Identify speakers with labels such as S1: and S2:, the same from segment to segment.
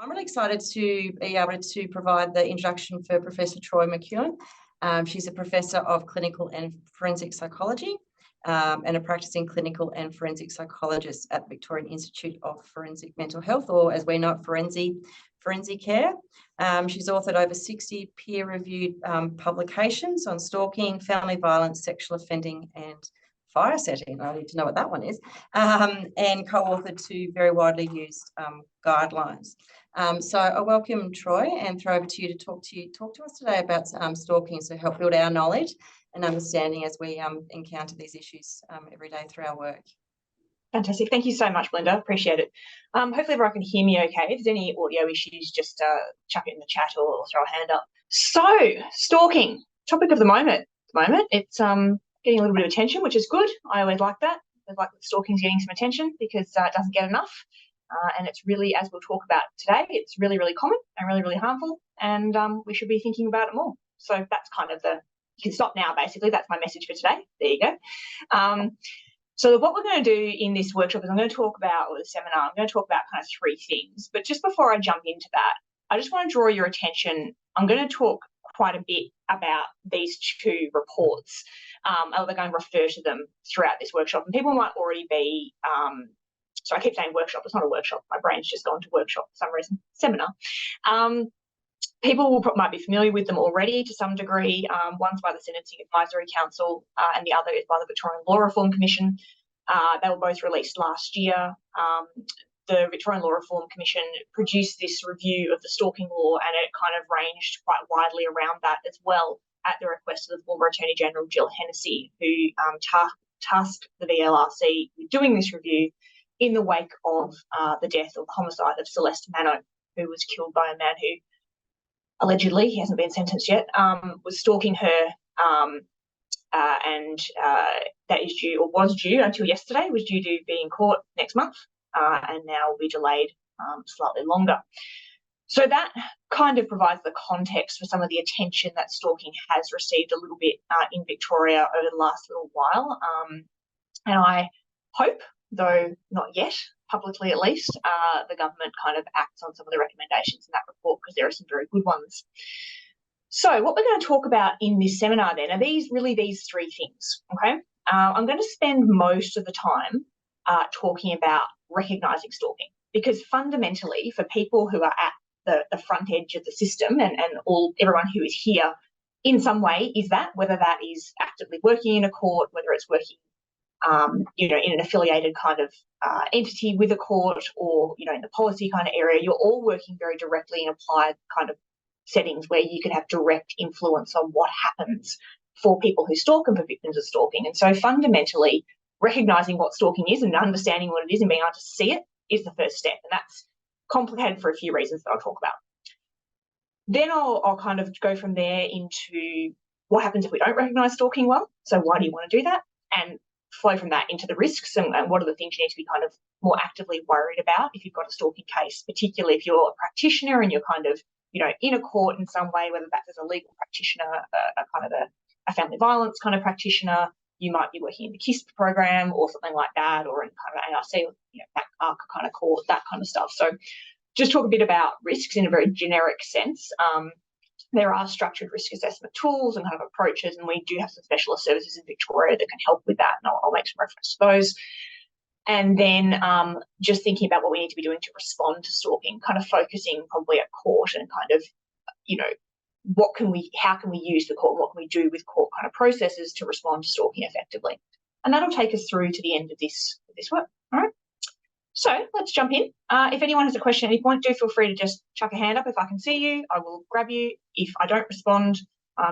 S1: I'm really excited to be able to provide the introduction for Professor Troy McEwan. She's a professor of clinical and forensic psychology and a practicing clinical and forensic psychologist at the Victorian Institute of Forensic Mental Health, or as we know it, Forensic Care. She's authored over 60 peer-reviewed publications on stalking, family violence, sexual offending and fire setting. I need to know what that one is. And co-authored two very widely used guidelines. So I welcome Troy and throw over to you to talk to us today about stalking, so help build our knowledge and understanding as we encounter these issues every day through our work.
S2: Fantastic. Thank you so much, Belinda. Appreciate it. Hopefully everyone can hear me okay. If there's any audio issues, just chuck it in the chat or throw a hand up. So, stalking, topic of the moment. It's getting a little bit of attention, which is good. I always like that. I like that stalking's getting some attention because it doesn't get enough. And it's really, as we'll talk about today, it's really, really common and really, really harmful. And we should be thinking about it more. So that's kind of you can stop now, basically. That's my message for today. There you go. So what we're going to do in this workshop is I'm going to talk about, or the seminar, I'm going to talk about kind of three things. But just before I jump into that, I just want to draw your attention. I'm going to talk quite a bit about these two reports. We're going to refer to them throughout this workshop. And people might already be, so I keep saying workshop, it's not a workshop. My brain's just gone to workshop for some reason, seminar. People might be familiar with them already to some degree. One's by the Sentencing Advisory Council and the other is by the Victorian Law Reform Commission. They were both released last year. The Victorian Law Reform Commission produced this review of the stalking law, and it kind of ranged quite widely around that as well at the request of the former Attorney General Jill Hennessy, who tasked the VLRC with doing this review in the wake of the death or the homicide of Celeste Mano, who was killed by a man who allegedly, he hasn't been sentenced yet, was stalking her, and that is due, or was due until yesterday, was due to be in court next month, and now will be delayed slightly longer. So that kind of provides the context for some of the attention that stalking has received a little bit in Victoria over the last little while. And I hope, though not yet, publicly at least, the government kind of acts on some of the recommendations in that report, because there are some very good ones. So what we're going to talk about in this seminar then are these three things, okay? I'm going to spend most of the time talking about recognising stalking, because fundamentally for people who are at the front edge of the system and everyone who is here in some way is that, whether that is actively working in a court, whether it's working in an affiliated kind of entity with a court, or, in the policy kind of area, you're all working very directly in applied kind of settings where you can have direct influence on what happens for people who stalk and for victims of stalking. And so fundamentally, recognising what stalking is and understanding what it is and being able to see it is the first step. And that's complicated for a few reasons that I'll talk about. Then I'll kind of go from there into what happens if we don't recognise stalking well. So why do you want to do that? And flow from that into the risks and what are the things you need to be kind of more actively worried about if you've got a stalking case, particularly if you're a practitioner and you're kind of, in a court in some way, whether that's as a legal practitioner, a family violence kind of practitioner, you might be working in the KISP program or something like that, or in kind of ARC, or that ARC kind of court, that kind of stuff. So just talk a bit about risks in a very generic sense. There are structured risk assessment tools and kind of approaches, and we do have some specialist services in Victoria that can help with that, and I'll make some reference to those. And then just thinking about what we need to be doing to respond to stalking, kind of focusing probably at court and kind of, how can we use the court, what can we do with court kind of processes to respond to stalking effectively. And that'll take us through to the end of this work, all right? So let's jump in. If anyone has a question at any point, do feel free to just chuck a hand up. If I can see you, I will grab you. If I don't respond,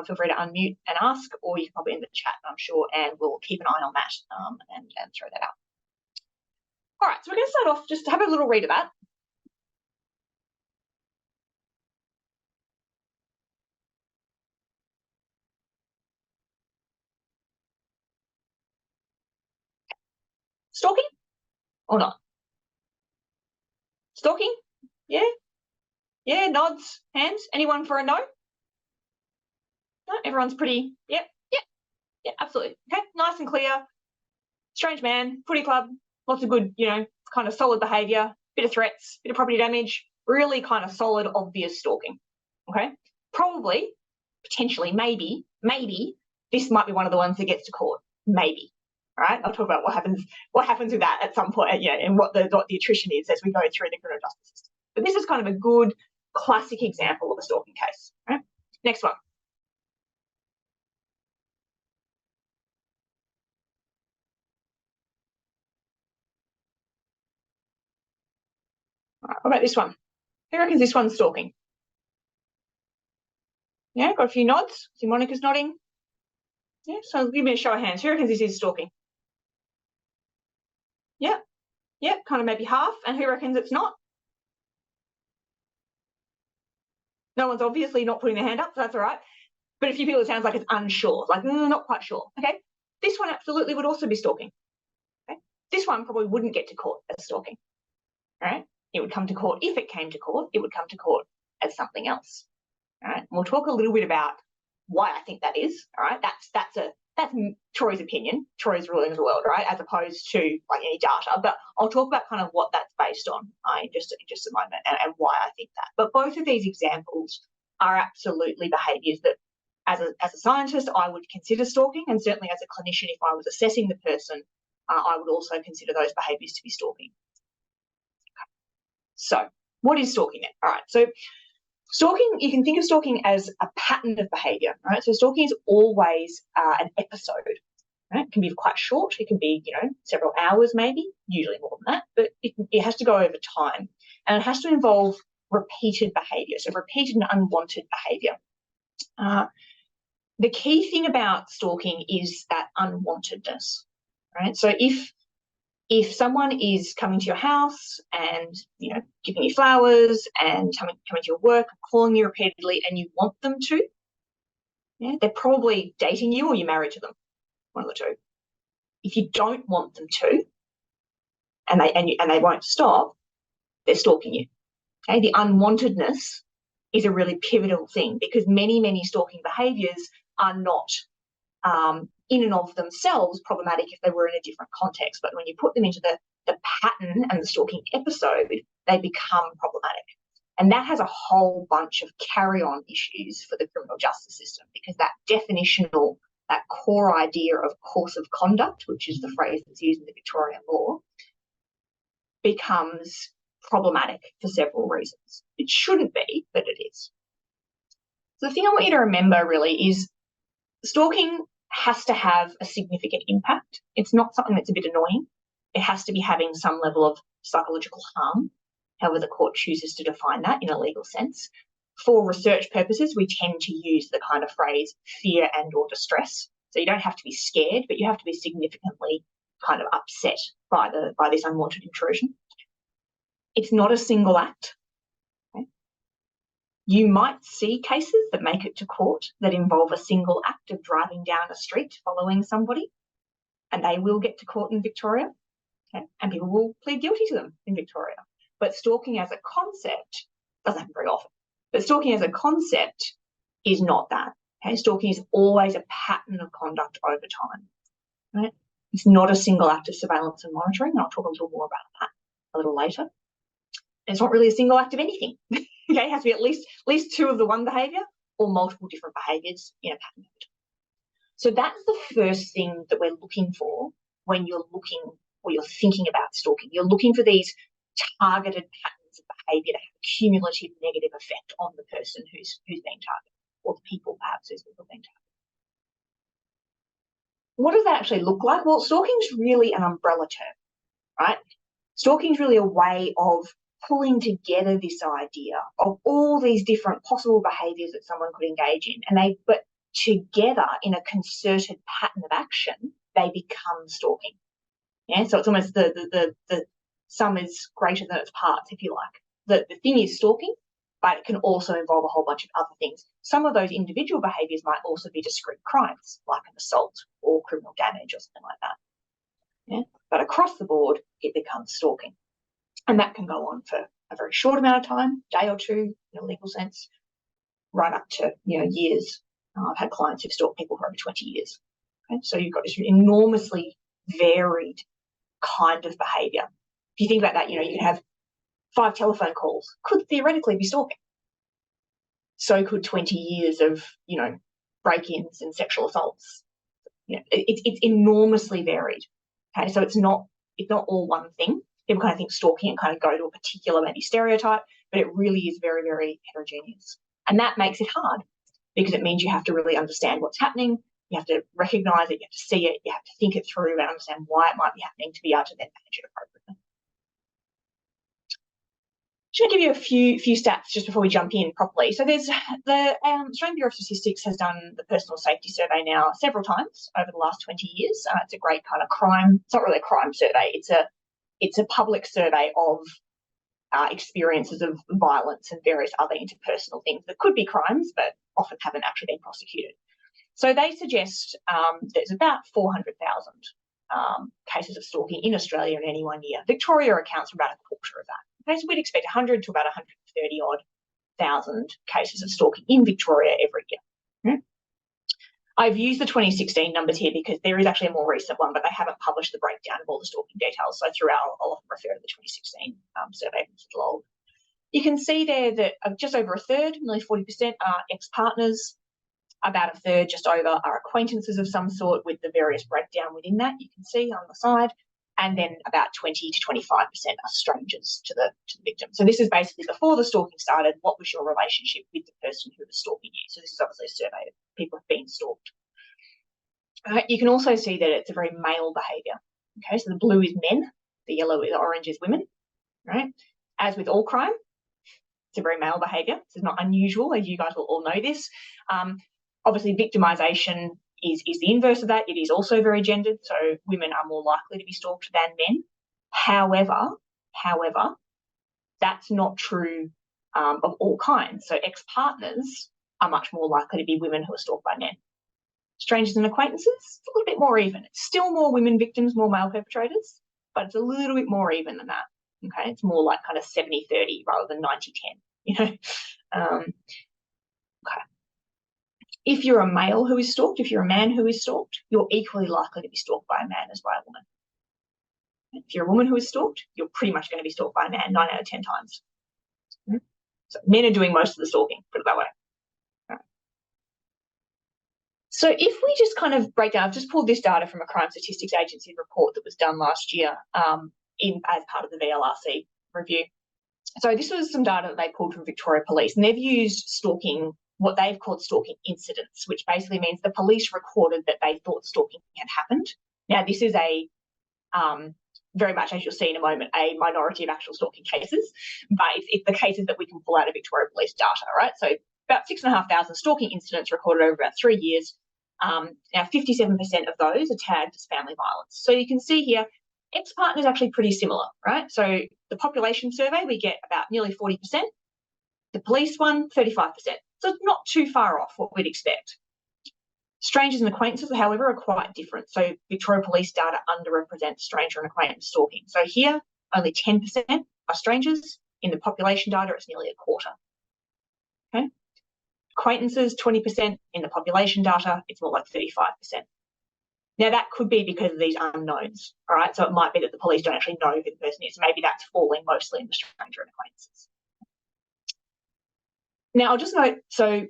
S2: feel free to unmute and ask, or you can pop it in the chat, I'm sure, and we'll keep an eye on that and throw that out. All right, so we're going to start off, just have a little read of that. Stalking or not? Stalking? Yeah? Yeah, nods, hands. Anyone for a no? No, everyone's pretty, yeah, absolutely. Okay, nice and clear. Strange man, footy club, lots of good, kind of solid behaviour, bit of threats, bit of property damage, really kind of solid, obvious stalking. Okay, probably, potentially, maybe this might be one of the ones that gets to court. Maybe. All right, I'll talk about what happens with that at some point, and what the attrition is as we go through the criminal justice system. But this is kind of a good classic example of a stalking case. Right? Next one. All right, what about this one? Who reckons this one's stalking? Yeah, got a few nods. See, Monica's nodding. Yeah, so give me a show of hands. Who reckons this is stalking? Yeah, kind of maybe half. And who reckons it's not? No one's obviously not putting their hand up, so that's all right. But a few people, it sounds like it's unsure, like not quite sure. Okay, this one absolutely would also be stalking. Okay, this one probably wouldn't get to court as stalking. All right, it would come to court. If it came to court, it would come to court as something else. All right, and we'll talk a little bit about why I think that is. All right, that's Troy's opinion, Troy's ruling of the world, right, as opposed to like any data. But I'll talk about kind of what that's based on in just a moment, and why I think that. But both of these examples are absolutely behaviours that, as a scientist, I would consider stalking, and certainly as a clinician, if I was assessing the person, I would also consider those behaviours to be stalking. Okay. So, what is stalking then? All right, so stalking, you can think of stalking as a pattern of behaviour, right? So stalking is always an episode, right? It can be quite short. It can be, several hours maybe, usually more than that, but it has to go over time, and it has to involve repeated behaviour, so repeated and unwanted behaviour. The key thing about stalking is that unwantedness, right? So if someone is coming to your house and, giving you flowers and coming to your work, calling you repeatedly, and you want them to, they're probably dating you or you're married to them, one of the two. If you don't want them to, and they won't stop, they're stalking you. Okay, the unwantedness is a really pivotal thing, because many stalking behaviours are not in and of themselves problematic if they were in a different context, but when you put them into the pattern and the stalking episode, they become problematic. And that has a whole bunch of carry-on issues for the criminal justice system, because that definitional, that core idea of course of conduct, which is the phrase that's used in the Victorian law, becomes problematic for several reasons. It shouldn't be, but it is. So the thing I want you to remember really is stalking has to have a significant impact. It's not something that's a bit annoying. It has to be having some level of psychological harm, however the court chooses to define that in a legal sense. For research purposes, we tend to use the kind of phrase fear and or distress. So you don't have to be scared, but you have to be significantly kind of upset by this unwanted intrusion. It's not a single act. Okay? You might see cases that make it to court that involve a single act of driving down a street following somebody, and they will get to court in Victoria, okay? And people will plead guilty to them in Victoria. But stalking as a concept doesn't happen very often. But stalking as a concept is not that. Okay? Stalking is always a pattern of conduct over time. Right? It's not a single act of surveillance and monitoring, and I'll talk a little more about that a little later. And it's not really a single act of anything. Okay, it has to be at least two of the one behaviour or multiple different behaviours in a pattern. So that's the first thing that we're looking for when you're looking or you're thinking about stalking. You're looking for these targeted patterns of behaviour to have a cumulative negative effect on the person who's being targeted, or the people perhaps who's being targeted. What does that actually look like? Well, stalking is really an umbrella term, right? Stalking is really a way of pulling together this idea of all these different possible behaviours that someone could engage in, but together in a concerted pattern of action, they become stalking. Yeah, so it's almost the sum is greater than its parts, if you like. The thing is stalking, but it can also involve a whole bunch of other things. Some of those individual behaviours might also be discrete crimes, like an assault or criminal damage or something like that. Yeah, but across the board, it becomes stalking. And that can go on for a very short amount of time, day or two in a legal sense, right up to years. I've had clients who've stalked people for over 20 years. Okay? So you've got this enormously varied kind of behaviour. If you think about that, you can have 5 telephone calls could theoretically be stalking. So could 20 years of, break-ins and sexual assaults. It's enormously varied. Okay, so it's not all one thing. People kind of think stalking and kind of go to a particular maybe stereotype, but it really is very, very heterogeneous. And that makes it hard because it means you have to really understand what's happening. You have to recognise it, you have to see it, you have to think it through and understand why it might be happening to be able to then manage it appropriately. Just going to give you a few stats just before we jump in properly. So there's the Australian Bureau of Statistics has done the personal safety survey now several times over the last 20 years. It's a great kind of crime. It's not really a crime survey. It's a public survey of experiences of violence and various other interpersonal things that could be crimes, but often haven't actually been prosecuted. So they suggest there's about 400,000 cases of stalking in Australia in any one year. Victoria accounts for about a quarter of that. Okay, so we'd expect 100 to about 130 odd thousand cases of stalking in Victoria every year. Okay. I've used the 2016 numbers here because there is actually a more recent one, but they haven't published the breakdown of all the stalking details. So throughout, I'll often refer to the 2016 survey. It's a little old. You can see there that just over a third, nearly 40%, are ex-partners. About a third, just over, are acquaintances of some sort with the various breakdown within that. You can see on the side. And then about 20 to 25% are strangers to the victim. So this is basically before the stalking started, what was your relationship with the person who was stalking you? So this is obviously a survey of people who've been stalked. You can also see that it's a very male behaviour. Okay, so the blue is men, the yellow is orange is women. Right? As with all crime, it's a very male behaviour. This is not unusual, as you guys will all know this. Obviously, victimisation is the inverse of that. It is also very gendered, so women are more likely to be stalked than men. However, that's not true of all kinds. So ex-partners are much more likely to be women who are stalked by men. Strangers and acquaintances, it's a little bit more even. It's still more women victims, more male perpetrators, but it's a little bit more even than that. Okay, it's more like kind of 70-30 rather than 90-10, okay. If you're a male who is stalked, if you're a man who is stalked, you're equally likely to be stalked by a man as by a woman. If you're a woman who is stalked, you're pretty much going to be stalked by a man 9 out of 10 times. So men are doing most of the stalking, put it that way. Right. So if we just kind of break down, I've just pulled this data from a Crime Statistics Agency report that was done last year as part of the VLRC review. So this was some data that they pulled from Victoria Police, and they've used stalking, what they've called stalking incidents, which basically means the police recorded that they thought stalking had happened. Now, this is a very much, as you'll see in a moment, a minority of actual stalking cases, but it's the cases that we can pull out of Victoria Police data, right? So about 6,500 stalking incidents recorded over about 3 years. Now, 57% of those are tagged as family violence. So you can see here, ex-partner is actually pretty similar, right? So the population survey, we get about nearly 40%. The police one, 35%. So it's not too far off what we'd expect. Strangers and acquaintances, however, are quite different. So Victoria Police data underrepresents stranger and acquaintance stalking. So here, only 10% are strangers. In the population data, it's nearly a quarter. Okay. Acquaintances, 20%. In the population data, it's more like 35%. Now, that could be because of these unknowns, all right? So it might be that the police don't actually know who the person is. Maybe that's falling mostly in the stranger and acquaintances. Now, I'll just note, so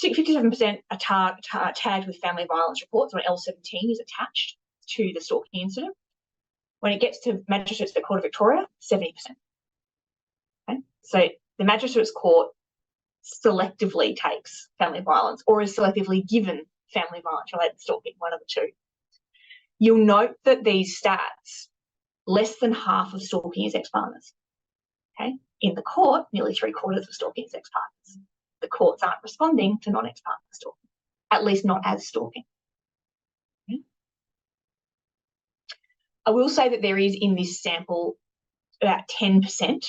S2: 57% are tagged with family violence reports when L17 is attached to the stalking incident. When it gets to magistrates at the Court of Victoria, 70%. Okay? So the Magistrates Court selectively takes family violence or is selectively given family violence related stalking, one of the two. You'll note that these stats, less than half of stalking is ex-partners. Okay? In the court, nearly 3/4 of stalking is ex-partners. The courts aren't responding to non-ex-partner stalking, at least not as stalking. Okay? I will say that there is in this sample about 10%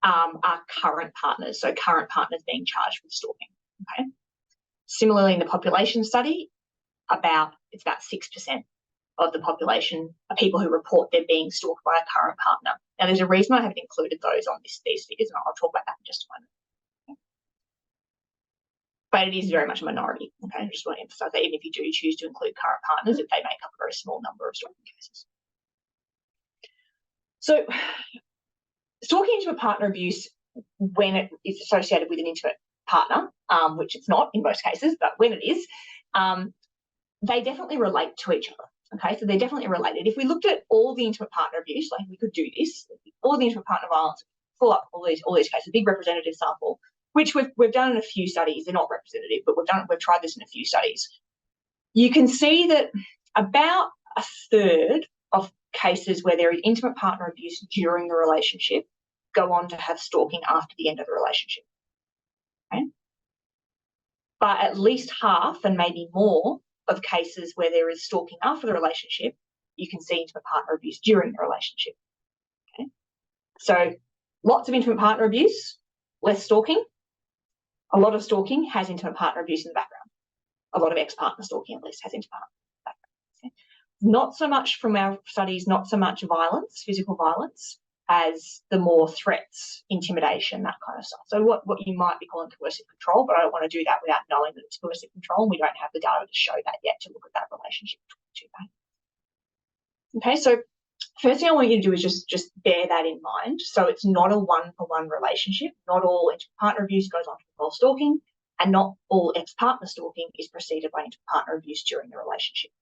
S2: are current partners, so current partners being charged with stalking. Okay? Similarly, in the population study, it's about 6% of the population are people who report they're being stalked by a current partner. Now, there's a reason I haven't included those on these figures, and I'll talk about that in just a moment. Okay. But it is very much a minority. Okay, I just want to emphasise that even if you do choose to include current partners, if they make up a very small number of stalking cases. So Stalking intimate partner abuse, when it is associated with an intimate partner, which it's not in most cases, but when it is, they definitely relate to each other. Okay, so they're definitely related. If we looked at all the intimate partner abuse, like we could do this, all the intimate partner violence, pull up all these cases, a big representative sample, which we've done in a few studies. They're not representative, but we've tried this in a few studies. You can see that about a third of cases where there is intimate partner abuse during the relationship go on to have stalking after the end of the relationship. Okay? But at least half, and maybe more, of cases where there is stalking after the relationship, you can see intimate partner abuse during the relationship. Okay? So lots of intimate partner abuse, less stalking. A lot of stalking has intimate partner abuse in the background. A lot of ex-partner stalking, at least, has intimate partner abuse in the background. Okay? Not so much from our studies, not so much violence, physical violence, as the more threats, intimidation, that kind of stuff. So what you might be calling coercive control, but I don't want to do that without knowing that it's coercive control, and we don't have the data to show that yet to look at that relationship. Okay, so first thing I want you to do is just bear that in mind. So it's not a one-for-one relationship. Not all intimate partner abuse goes on to involve stalking, and not all ex-partner stalking is preceded by intimate partner abuse during the relationship.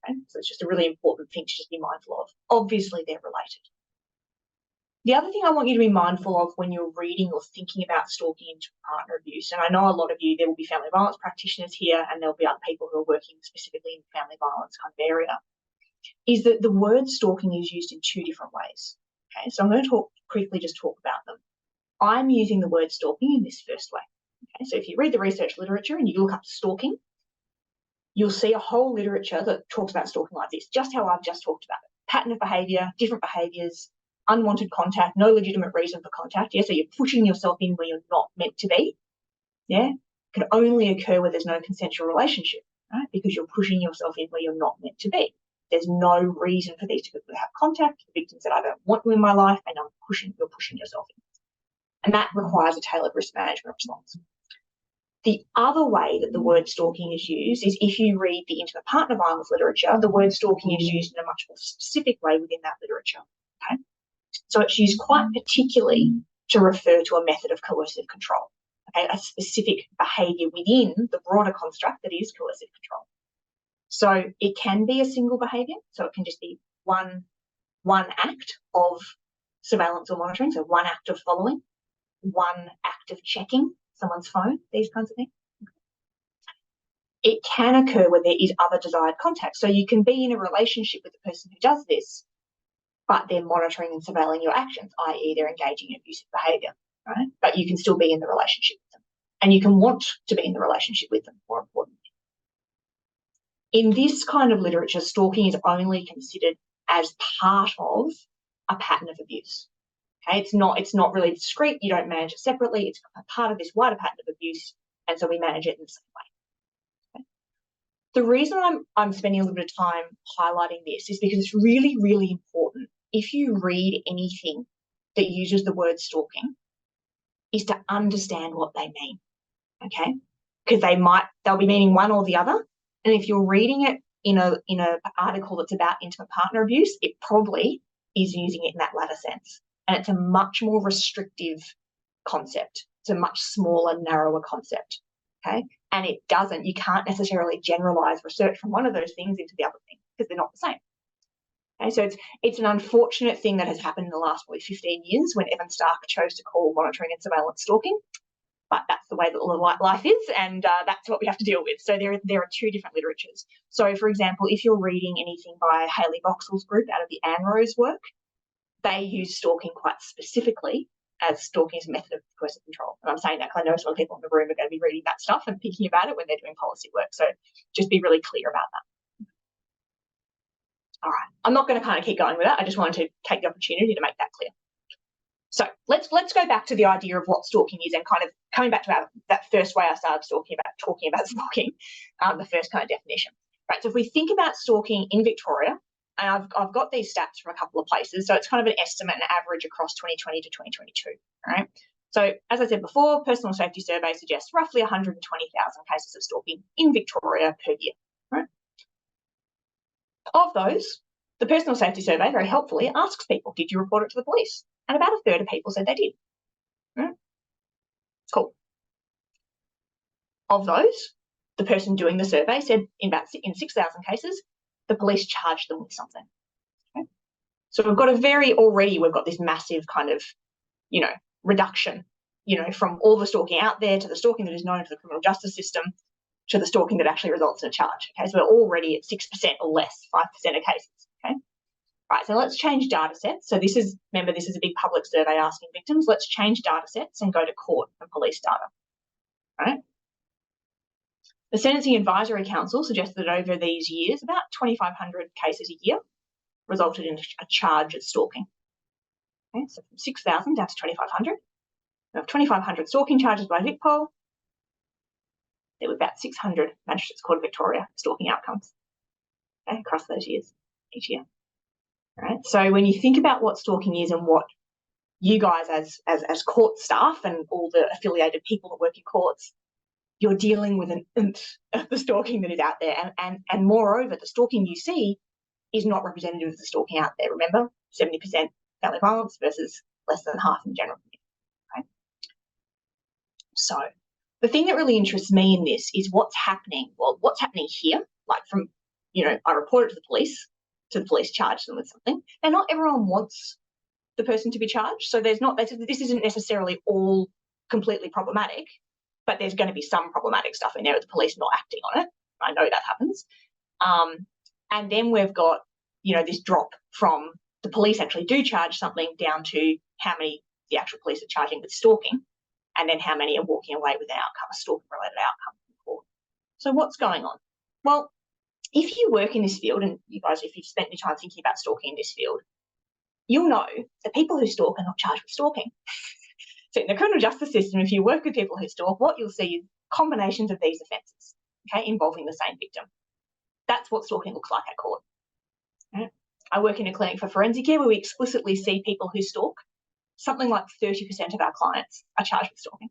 S2: Okay, so it's just a really important thing to just be mindful of. Obviously, they're related. The other thing I want you to be mindful of when you're reading or thinking about stalking intimate partner abuse, and I know a lot of you, there will be family violence practitioners here, and there'll be other people who are working specifically in the family violence kind of area, is that the word stalking is used in two different ways. Okay, so I'm going to quickly talk about them. I'm using the word stalking in this first way. Okay, so if you read the research literature and you look up stalking, you'll see a whole literature that talks about stalking like this, just how I've just talked about it. Pattern of behaviour, different behaviours, unwanted contact, no legitimate reason for contact. Yeah, so you're pushing yourself in where you're not meant to be. Yeah, can only occur where there's no consensual relationship, right? Because you're pushing yourself in where you're not meant to be. There's no reason for these people to have contact. The victim said, I don't want you in my life, and you're pushing yourself in. And that requires a tailored risk management response. The other way that the word stalking is used is if you read the intimate partner violence literature, the word stalking is used in a much more specific way within that literature. Okay? So it's used quite particularly to refer to a method of coercive control, okay? A specific behaviour within the broader construct that is coercive control. So it can be a single behaviour, so it can just be one act of surveillance or monitoring, so one act of following, one act of checking someone's phone, these kinds of things. It can occur where there is other desired contact. So you can be in a relationship with the person who does this, but they're monitoring and surveilling your actions, i.e. they're engaging in abusive behaviour, right? But you can still be in the relationship with them. And you can want to be in the relationship with them, more importantly. In this kind of literature, stalking is only considered as part of a pattern of abuse. Okay, it's not really discrete. You don't manage it separately. It's a part of this wider pattern of abuse, and so we manage it in the same way. Okay? The reason I'm spending a little bit of time highlighting this is because it's really, really important. If you read anything that uses the word stalking, is to understand what they mean. Okay, because they'll be meaning one or the other. And if you're reading it in a article that's about intimate partner abuse, it probably is using it in that latter sense. And it's a much more restrictive concept. It's a much smaller, narrower concept. Okay, and you can't necessarily generalize research from one of those things into the other thing because they're not the same. Okay, so it's an unfortunate thing that has happened in the last 15 years when Evan Stark chose to call monitoring and surveillance stalking. But that's the way that life is, and that's what we have to deal with. So there are two different literatures. So, for example, if you're reading anything by Hayley Boxall's group out of the ANRO's work, they use stalking quite specifically as stalking as a method of coercive control. And I'm saying that because I know some people in the room are going to be reading that stuff and thinking about it when they're doing policy work. So just be really clear about that. All right, I'm not going to kind of keep going with that. I just wanted to take the opportunity to make that clear. So let's go back to the idea of what stalking is and kind of coming back to that first way I started talking about stalking, the first kind of definition. Right, so if we think about stalking in Victoria, and I've got these stats from a couple of places, so it's kind of an estimate and average across 2020 to 2022, right? So as I said before, personal safety survey suggests roughly 120,000 cases of stalking in Victoria per year, right? Of those, the personal safety survey very helpfully asks people, did you report it to the police? And about a third of people said they did. Right? Cool. Of those, the person doing the survey said in 6,000 cases, the police charged them with something. Okay? So we've got this massive kind of, reduction, from all the stalking out there to the stalking that is known to the criminal justice system to the stalking that actually results in a charge. Okay, so we're already at 6% or less, 5% of cases. Okay, right. So let's change data sets. So this is a big public survey asking victims. Let's change data sets and go to court and police data. Right. The Sentencing Advisory Council suggests that over these years, about 2,500 cases a year resulted in a charge of stalking. Okay, so from 6,000 down to 2,500. We have 2,500 stalking charges by VicPol. There were about 600 Magistrates Court of Victoria stalking outcomes, okay, across those years, each year. All right. So when you think about what stalking is and what you guys as court staff and all the affiliated people that work in courts, you're dealing with an oomph of the stalking that is out there. And moreover, the stalking you see is not representative of the stalking out there. Remember, 70% family violence versus less than half in general. Okay? So the thing that really interests me in this is what's happening. Well, what's happening here, like from, I reported to the police charged them with something. Now, not everyone wants the person to be charged. So this isn't necessarily all completely problematic, but there's going to be some problematic stuff in there with the police not acting on it. I know that happens. And then we've got, this drop from the police actually do charge something down to how many the actual police are charging with stalking, and then how many are walking away with an outcome, a stalking-related outcome in court. So what's going on? Well, if you work in this field, and you guys, if you've spent your time thinking about stalking in this field, you'll know that people who stalk are not charged with stalking. So in the criminal justice system, if you work with people who stalk, what you'll see is combinations of these offences, okay, involving the same victim. That's what stalking looks like at court. Right? I work in a clinic for forensic care where we explicitly see people who stalk. Something like 30% of our clients are charged with stalking.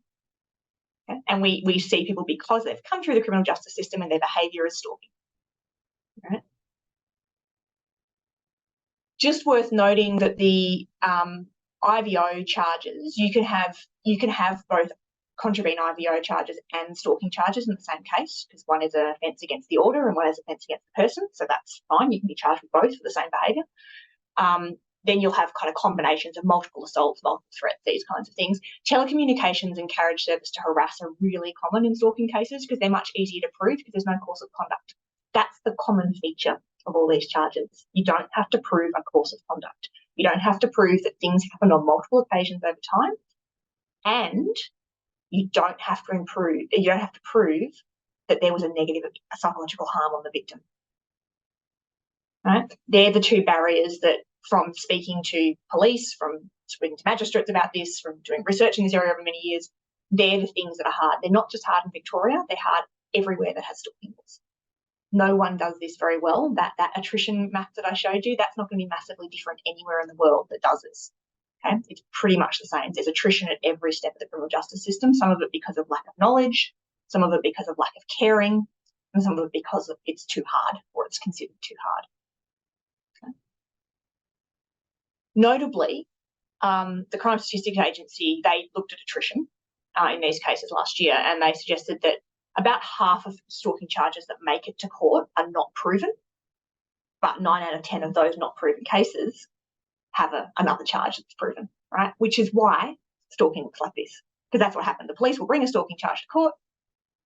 S2: Okay? And we see people because they've come through the criminal justice system and their behaviour is stalking. Right? Just worth noting that the IVO charges, you can have both contravene IVO charges and stalking charges in the same case, because one is an offence against the order and one is an offence against the person, so that's fine. You can be charged with both for the same behaviour. Then you'll have kind of combinations of multiple assaults, multiple threats, these kinds of things. Telecommunications and carriage service to harass are really common in stalking cases because they're much easier to prove because there's no course of conduct. That's the common feature of all these charges. You don't have to prove a course of conduct. You don't have to prove that things happen on multiple occasions over time, and you don't have to prove that there was a negative psychological harm on the victim. Right? They're the two barriers that, from speaking to police, from speaking to magistrates about this, from doing research in this area over many years, they're the things that are hard. They're not just hard in Victoria, they're hard everywhere that has stalking laws. No one does this very well. That attrition map that I showed you, that's not going to be massively different anywhere in the world that does this. Okay? It's pretty much the same. There's attrition at every step of the criminal justice system, some of it because of lack of knowledge, some of it because of lack of caring, and some of it because it's too hard or it's considered too hard. Okay? Notably, the Crime Statistics Agency, they looked at attrition in these cases last year, and they suggested that about half of stalking charges that make it to court are not proven, but 9 out of 10 of those not proven cases have another charge that's proven, right? Which is why stalking looks like this, because that's what happened. The police will bring a stalking charge to court,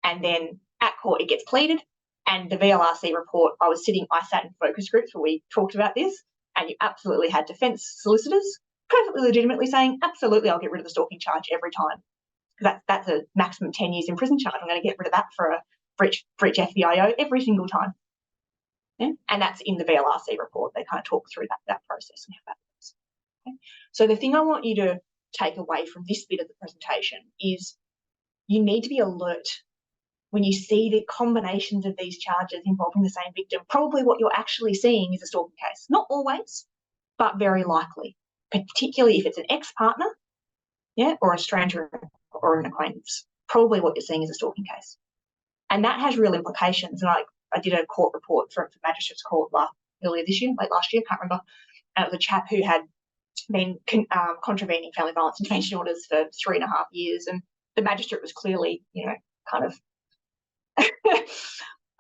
S2: and then at court it gets pleaded, and the VLRC report, I sat in focus groups where we talked about this, and you absolutely had defence solicitors perfectly legitimately saying, absolutely, I'll get rid of the stalking charge every time. That's a maximum 10 years in prison charge. I'm going to get rid of that for each FBIO every single time. Yeah? And that's in the VLRC report. They kind of talk through that process and how that works. Okay? So the thing I want you to take away from this bit of the presentation is you need to be alert when you see the combinations of these charges involving the same victim. Probably what you're actually seeing is a stalking case. Not always, but very likely, particularly if it's an ex-partner, yeah, or a stranger or an acquaintance. Probably what you're seeing is a stalking case. And that has real implications. And I did a court report for Magistrates Court earlier this year, late last year, can't remember. And it was a chap who had been contravening family violence intervention orders for 3.5 years, and the magistrate was clearly, kind of,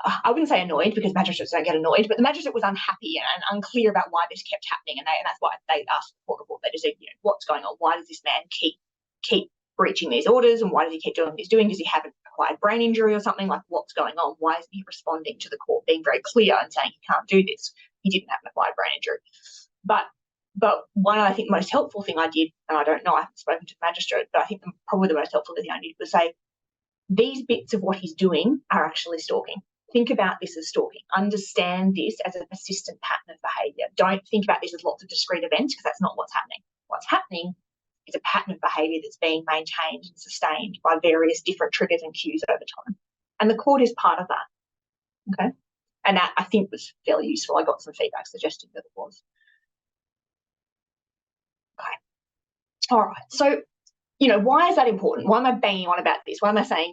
S2: I wouldn't say annoyed, because magistrates don't get annoyed, but the magistrate was unhappy and unclear about why this kept happening, and that's why they asked the court report. They just said, what's going on? Why does this man keep breaching these orders, and why does he keep doing what he's doing? Does he have an acquired brain injury or something? Like, what's going on? Why isn't he responding to the court being very clear and saying he can't do this? He didn't have an acquired brain injury. But one, I think, most helpful thing I did, and I don't know, I haven't spoken to the magistrate, but I think probably the most helpful thing I did was say, these bits of what he's doing are actually stalking. Think about this as stalking. Understand this as a persistent pattern of behaviour. Don't think about this as lots of discrete events, because that's not what's happening. What's happening is a pattern of behaviour that's being maintained and sustained by various different triggers and cues over time. And the court is part of that. Okay? And that, I think, was fairly useful. I got some feedback suggesting that it was. Okay. All right. So, why is that important? Why am I banging on about this? Why am I saying,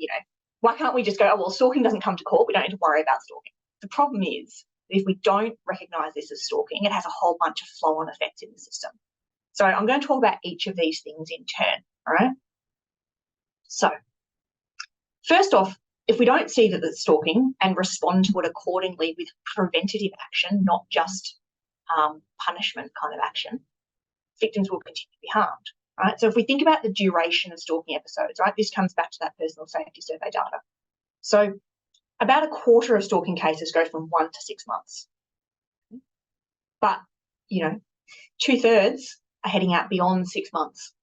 S2: why can't we just go, oh, well, stalking doesn't come to court, we don't need to worry about stalking? The problem is that if we don't recognise this as stalking, it has a whole bunch of flow-on effects in the system. So I'm going to talk about each of these things in turn, all right? So first off, if we don't see that it's stalking and respond to it accordingly with preventative action, not just punishment kind of action, victims will continue to be harmed. Right? So if we think about the duration of stalking episodes, right, this comes back to that personal safety survey data. So about a quarter of stalking cases go from 1 to 6 months. But, 2/3 are heading out beyond 6 months,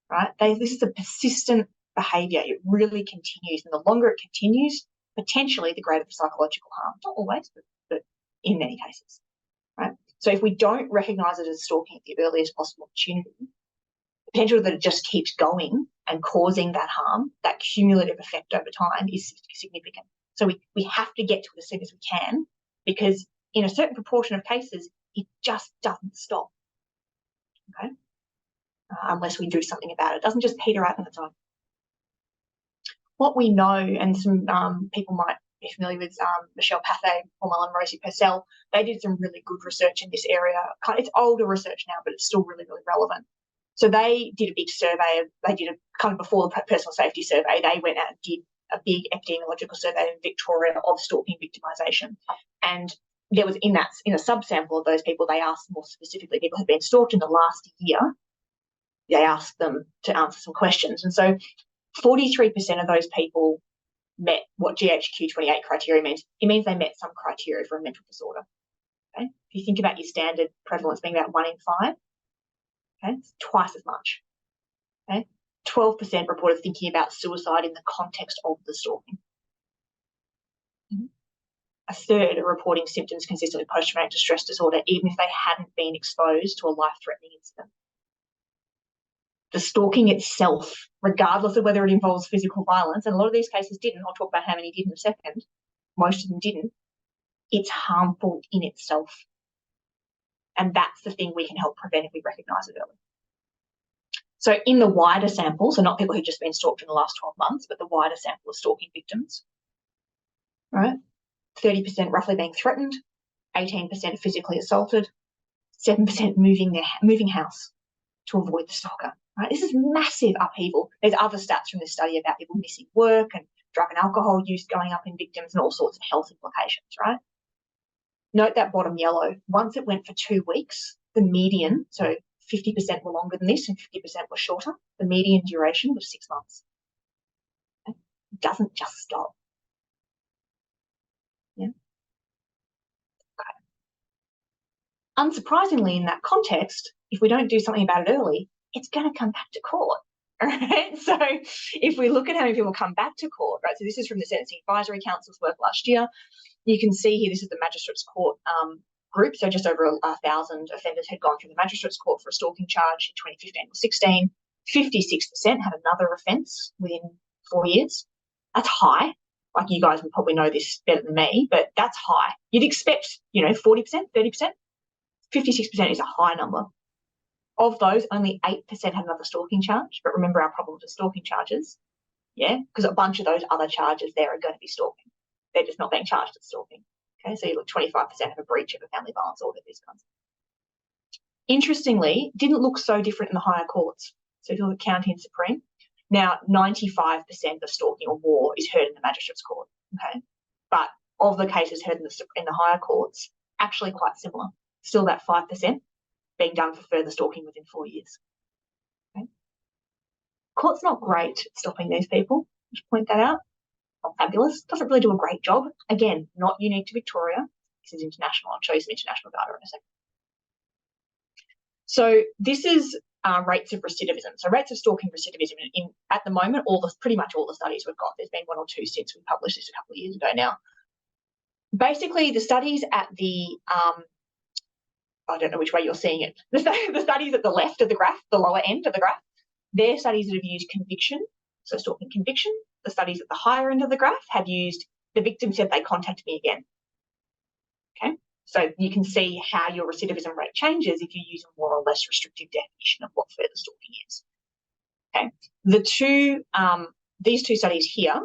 S2: right? This is a persistent behaviour. It really continues. And the longer it continues, potentially the greater the psychological harm. Not always, but in many cases, right? So if we don't recognise it as stalking at the earliest possible opportunity, potential that it just keeps going and causing that harm, that cumulative effect over time, is significant. So we have to get to it as soon as we can, because in a certain proportion of cases, it just doesn't stop, okay? Unless we do something about it. It doesn't just peter out on its own. What we know, and some people might be familiar with Michelle Pathé, Paul and Rosie Purcell, they did some really good research in this area. It's older research now, but it's still really, really relevant. So they did a big survey. They did a kind of before the personal safety survey, they went out and did a big epidemiological survey in Victoria of stalking victimisation. And there was in a subsample of those people, they asked more specifically people who had been stalked in the last year. They asked them to answer some questions. And so 43% of those people met what GHQ-28 criteria means. It means they met some criteria for a mental disorder. Okay? If you think about your standard prevalence being about 1 in 5, okay, it's twice as much. Okay? 12% reported thinking about suicide in the context of the stalking. A third are reporting symptoms consistent with post-traumatic distress disorder, even if they hadn't been exposed to a life-threatening incident. The stalking itself, regardless of whether it involves physical violence, and a lot of these cases didn't, I'll talk about how many did in a second, most of them didn't, it's harmful in itself. And that's the thing we can help prevent if we recognise it early. So in the wider sample, so not people who've just been stalked in the last 12 months, but the wider sample of stalking victims, right? 30% roughly being threatened, 18% physically assaulted, 7% moving house to avoid the stalker. Right? This is massive upheaval. There's other stats from this study about people missing work and drug and alcohol use going up in victims and all sorts of health implications, right? Note that bottom yellow. Once it went for 2 weeks, the median, so 50% were longer than this and 50% were shorter, the median duration was 6 months. Okay? It doesn't just stop. Yeah. Okay. Unsurprisingly, in that context, if we don't do something about it early, it's going to come back to court. All right. So if we look at how many people come back to court, right? So this is from the Sentencing Advisory Council's work last year. You can see here, this is the Magistrates Court group. So just over 1,000 offenders had gone through the Magistrates Court for a stalking charge in 2015 or 16. 56% had another offence within 4 years. That's high. Like, you guys would probably know this better than me, but that's high. You'd expect, 40%, 30%. 56% is a high number. Of those, only 8% had another stalking charge. But remember our problem with stalking charges, yeah? Because a bunch of those other charges there are going to be stalking. They're just not being charged as stalking. Okay, so you look, 25% have a breach of a family violence order, these kinds. Interestingly, didn't look so different in the higher courts. So if you look at County and Supreme, now 95% of stalking or war is heard in the magistrate's court, okay? But of the cases heard in the higher courts, actually quite similar. Still about 5% being done for further stalking within 4 years. Okay? Court's not great at stopping these people. Just point that out. Not fabulous. Doesn't really do a great job. Again, not unique to Victoria. This is international. I'll show you some international data in a second. So this is rates of recidivism. So rates of stalking recidivism at the moment, pretty much all the studies we've got. There's been 1 or 2 since we published this a couple of years ago now. Basically, the studies at the I don't know which way you're seeing it. The studies at the left of the graph, the lower end of the graph, they're studies that have used conviction, so stalking conviction. The studies at the higher end of the graph have used the victim said they contacted me again. Okay, so you can see how your recidivism rate changes if you use a more or less restrictive definition of what further stalking is. Okay, these two studies here,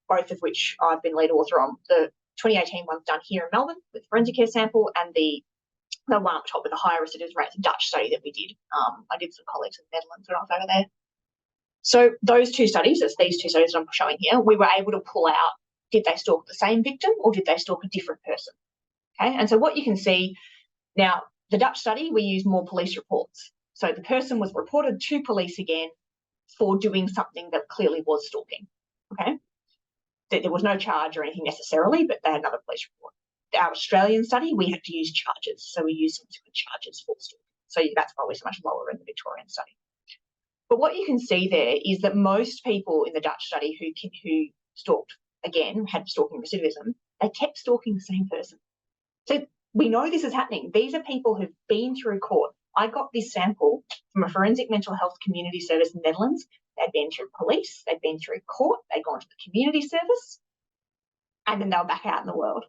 S2: both of which I've been lead author on, the 2018 one's done here in Melbourne with forensic care sample, and the one up top with the higher recidivism rate, the Dutch study that we did. I did some colleagues in the Netherlands when I was over there. So those two studies, that's these two studies that I'm showing here, we were able to pull out, did they stalk the same victim or did they stalk a different person? Okay, and so what you can see now, the Dutch study, we used more police reports. So the person was reported to police again for doing something that clearly was stalking. Okay, there was no charge or anything necessarily, but they had another police report. Our Australian study, we had to use charges. So we used subsequent charges for stalking. So that's why we're so much lower in the Victorian study. But what you can see there is that most people in the Dutch study who stalked, again, had stalking recidivism, they kept stalking the same person. So we know this is happening. These are people who've been through court. I got this sample from a forensic mental health community service in the Netherlands. They'd been through police, they'd been through court, they'd gone to the community service, and then they were back out in the world.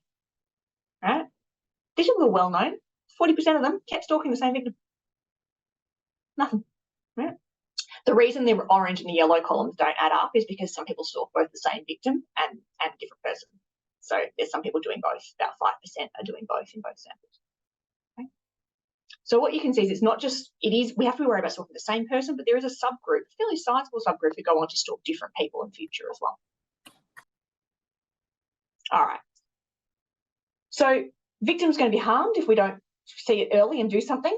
S2: Right? These people were well known. 40% of them kept stalking the same victim. Nothing. Right? The reason the orange and the yellow columns don't add up is because some people stalk both the same victim and a different person. So there's some people doing both. About 5% are doing both in both samples. Okay? So what you can see is it's not just, we have to be worried about stalking the same person, but there is a subgroup, a fairly sizable subgroup who go on to stalk different people in future as well. All right. So victims going to be harmed if we don't see it early and do something.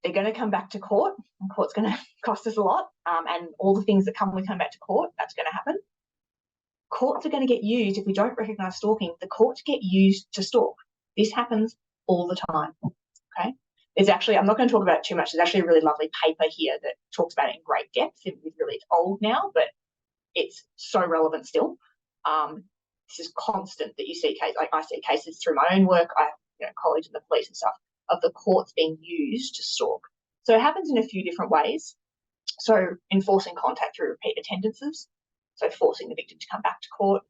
S2: They're going to come back to court, and court's going to cost us a lot, and all the things that come with coming back to court, that's going to happen. Courts are going to get used, if we don't recognise stalking, the courts get used to stalk. This happens all the time, okay? There's actually, I'm not going to talk about it too much, there's actually a really lovely paper here that talks about it in great depth. It's old now, but it's so relevant still. This is constant that you see cases. Like I see cases through my own work. I have colleagues in the police and stuff of the courts being used to stalk. So it happens in a few different ways. So enforcing contact through repeat attendances. So forcing the victim to come back to court.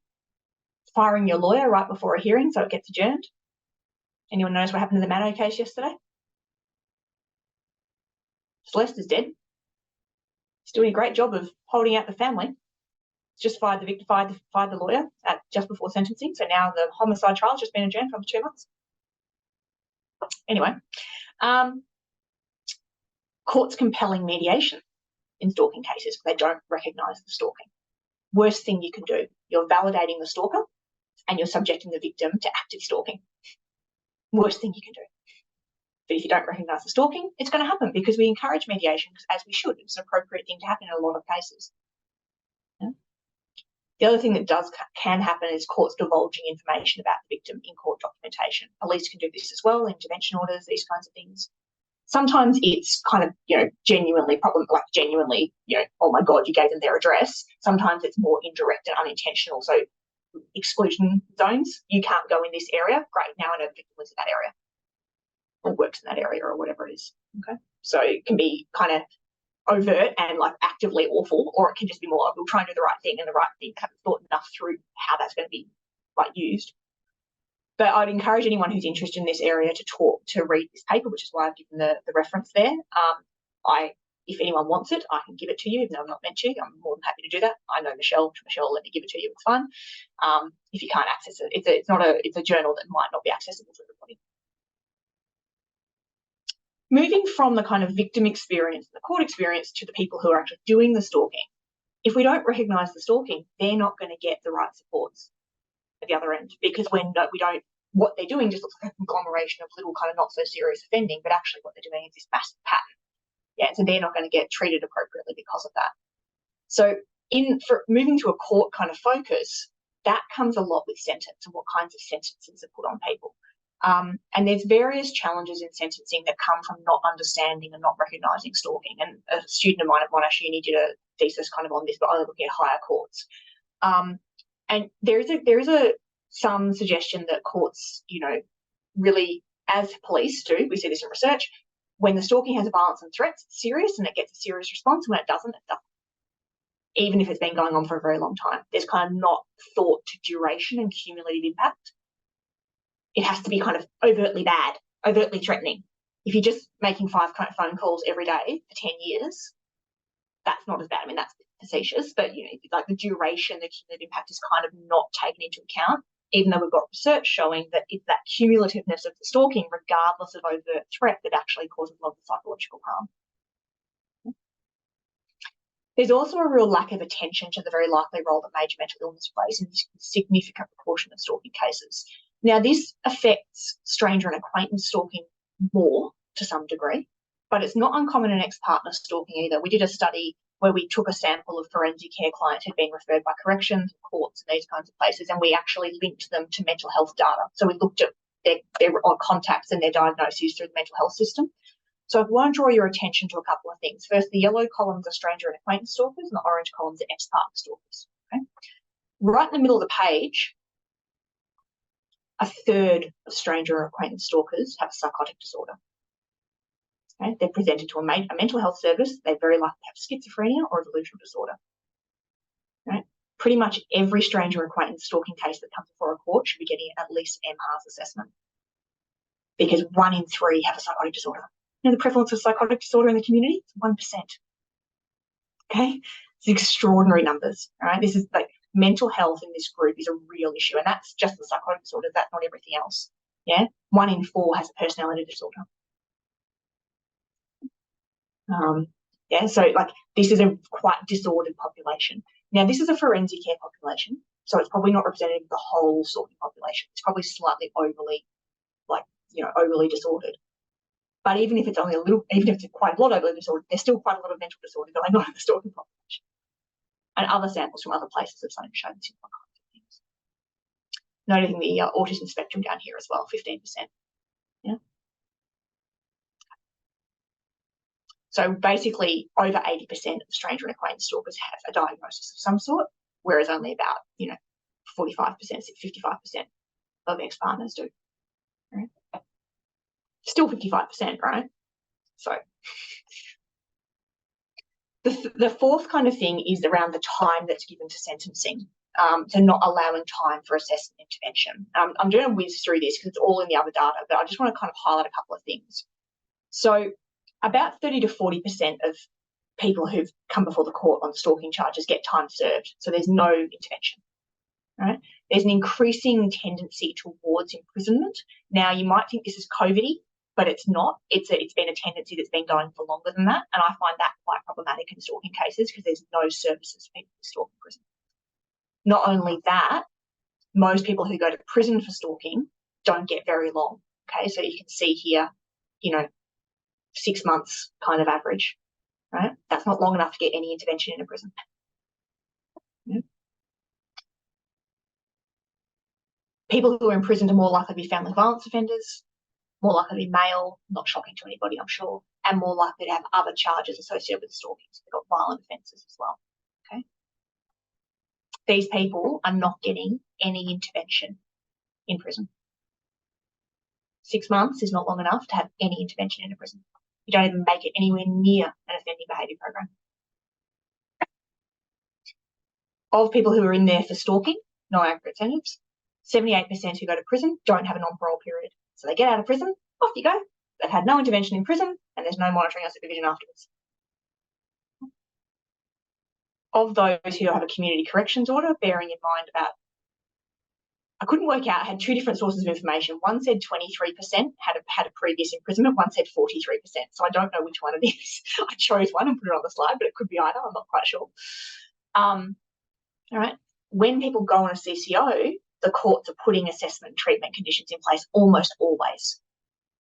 S2: Firing your lawyer right before a hearing so it gets adjourned. Anyone knows what happened in the Mano case yesterday? Celeste is dead. He's doing a great job of holding out the family. Just fired the victim, fired the lawyer just before sentencing. So now the homicide trial has just been adjourned for 2 months. Anyway, courts compelling mediation in stalking cases. They don't recognise the stalking. Worst thing you can do. You're validating the stalker and you're subjecting the victim to active stalking. Worst thing you can do. But if you don't recognise the stalking, it's going to happen because we encourage mediation, as we should. It's an appropriate thing to happen in a lot of cases. Yeah? The other thing that can happen is courts divulging information about the victim in court documentation. Police can do this as well, intervention orders, these kinds of things. Sometimes it's kind of, genuinely oh my God, you gave them their address. Sometimes it's more indirect and unintentional. So exclusion zones, you can't go in this area. Great, now I know the victim lives in that area or works in that area or whatever it is. Okay, so it can be kind of overt and like actively awful, or it can just be more we'll try and do the right thing, and the right thing haven't thought enough through how that's going to be used. But I'd encourage anyone who's interested in this area to read this paper, which is why I've given the reference there. If anyone wants it, I can give it to you, even though I'm not meant to. I'm more than happy to do that. I know Michelle will let me give it to you. It's fine. If you can't access it, it's a journal that might not be accessible to everybody. moving from the kind of victim experience, the court experience, to the people who are actually doing the stalking, if we don't recognise the stalking, they're not going to get the right supports at the other end, because we don't, what they're doing just looks like a conglomeration of little kind of not so serious offending, but actually what they're doing is this massive pattern. Yeah, so they're not going to get treated appropriately because of that. So for moving to a court kind of focus, that comes a lot with sentence and what kinds of sentences are put on people. And there's various challenges in sentencing that come from not understanding and not recognising stalking. And a student of mine at Monash Uni did a thesis kind of on this, but only looking at higher courts. And there is some suggestion that courts, really, as police do, we see this in research, when the stalking has violence and threats, it's serious and it gets a serious response. When it doesn't, it doesn't. Even if it's been going on for a very long time, there's kind of not thought to duration and cumulative impact. It has to be kind of overtly bad, overtly threatening. If you're just making 5 phone calls every day for 10 years, that's not as bad. I mean, that's facetious, but like the duration, the cumulative impact is kind of not taken into account, even though we've got research showing that it's that cumulativeness of the stalking, regardless of overt threat, that actually causes a lot of psychological harm. There's also a real lack of attention to the very likely role that major mental illness plays in a significant proportion of stalking cases. Now, this affects stranger and acquaintance stalking more to some degree, but it's not uncommon in ex-partner stalking either. We did a study where we took a sample of forensic care clients who'd been referred by corrections, courts, and these kinds of places, and we actually linked them to mental health data. So we looked at their contacts and their diagnoses through the mental health system. So I want to draw your attention to a couple of things. First, the yellow columns are stranger and acquaintance stalkers, and the orange columns are ex-partner stalkers. Okay? Right in the middle of the page, a third of stranger or acquaintance stalkers have a psychotic disorder. Okay? They're presented to a mental health service. They're very likely to have schizophrenia or a delusional disorder. Right? Pretty much every stranger or acquaintance stalking case that comes before a court should be getting at least MHARS assessment, because 1 in 3 have a psychotic disorder. The prevalence of psychotic disorder in the community is 1%. Okay, it's extraordinary numbers. All right, this is like mental health in this group is a real issue, and that's just the psychotic disorder. That's not everything else. Yeah, 1 in 4 has a personality disorder. Yeah, so like this is a quite disordered population. Now, this is a forensic care population, so it's probably not representative of the whole stalking population. It's probably slightly overly disordered. But even if it's only a little, even if it's quite a lot of disorder, there's still quite a lot of mental disorder going on in the stalking population. And other samples from other places have shown similar kinds of things. Noting the autism spectrum down here as well, 15%. Yeah. So basically, over 80% of stranger and acquaintance stalkers have a diagnosis of some sort, whereas only about 45%, 55% of ex-partners do. Right? Still 55%, right? So the fourth kind of thing is around the time that's given to sentencing, to not allowing time for assessment intervention. I'm doing a whiz through this because it's all in the other data, but I just want to kind of highlight a couple of things. So about 30 to 40% of people who've come before the court on stalking charges get time served, so there's no intervention. Right? There's an increasing tendency towards imprisonment. Now, you might think this is COVID-y, but it's not. It's been a tendency that's been going for longer than that, and I find that quite problematic in stalking cases because there's no services for people who stalk in prison. Not only that, most people who go to prison for stalking don't get very long. Okay, so you can see here, 6 months kind of average, right? That's not long enough to get any intervention in a prison. Yeah. People who are imprisoned are more likely to be family violence offenders, more likely to be male, not shocking to anybody, I'm sure, and more likely to have other charges associated with stalking. So they've got violent offences as well. Okay. These people are not getting any intervention in prison. 6 months is not long enough to have any intervention in a prison. You don't even make it anywhere near an offending behaviour program. Of people who are in there for stalking, no aggregate sentence, 78% who go to prison don't have a non-parole period. So they get out of prison, off you go. They've had no intervention in prison, and there's no monitoring or supervision afterwards. Of those who have a community corrections order, bearing in mind about I couldn't work out. I had two different sources of information. One said 23% had a previous imprisonment. One said 43%. So I don't know which one it is. I chose one and put it on the slide, but it could be either. I'm not quite sure. All right. When people go on a CCO, the courts are putting assessment and treatment conditions in place almost always.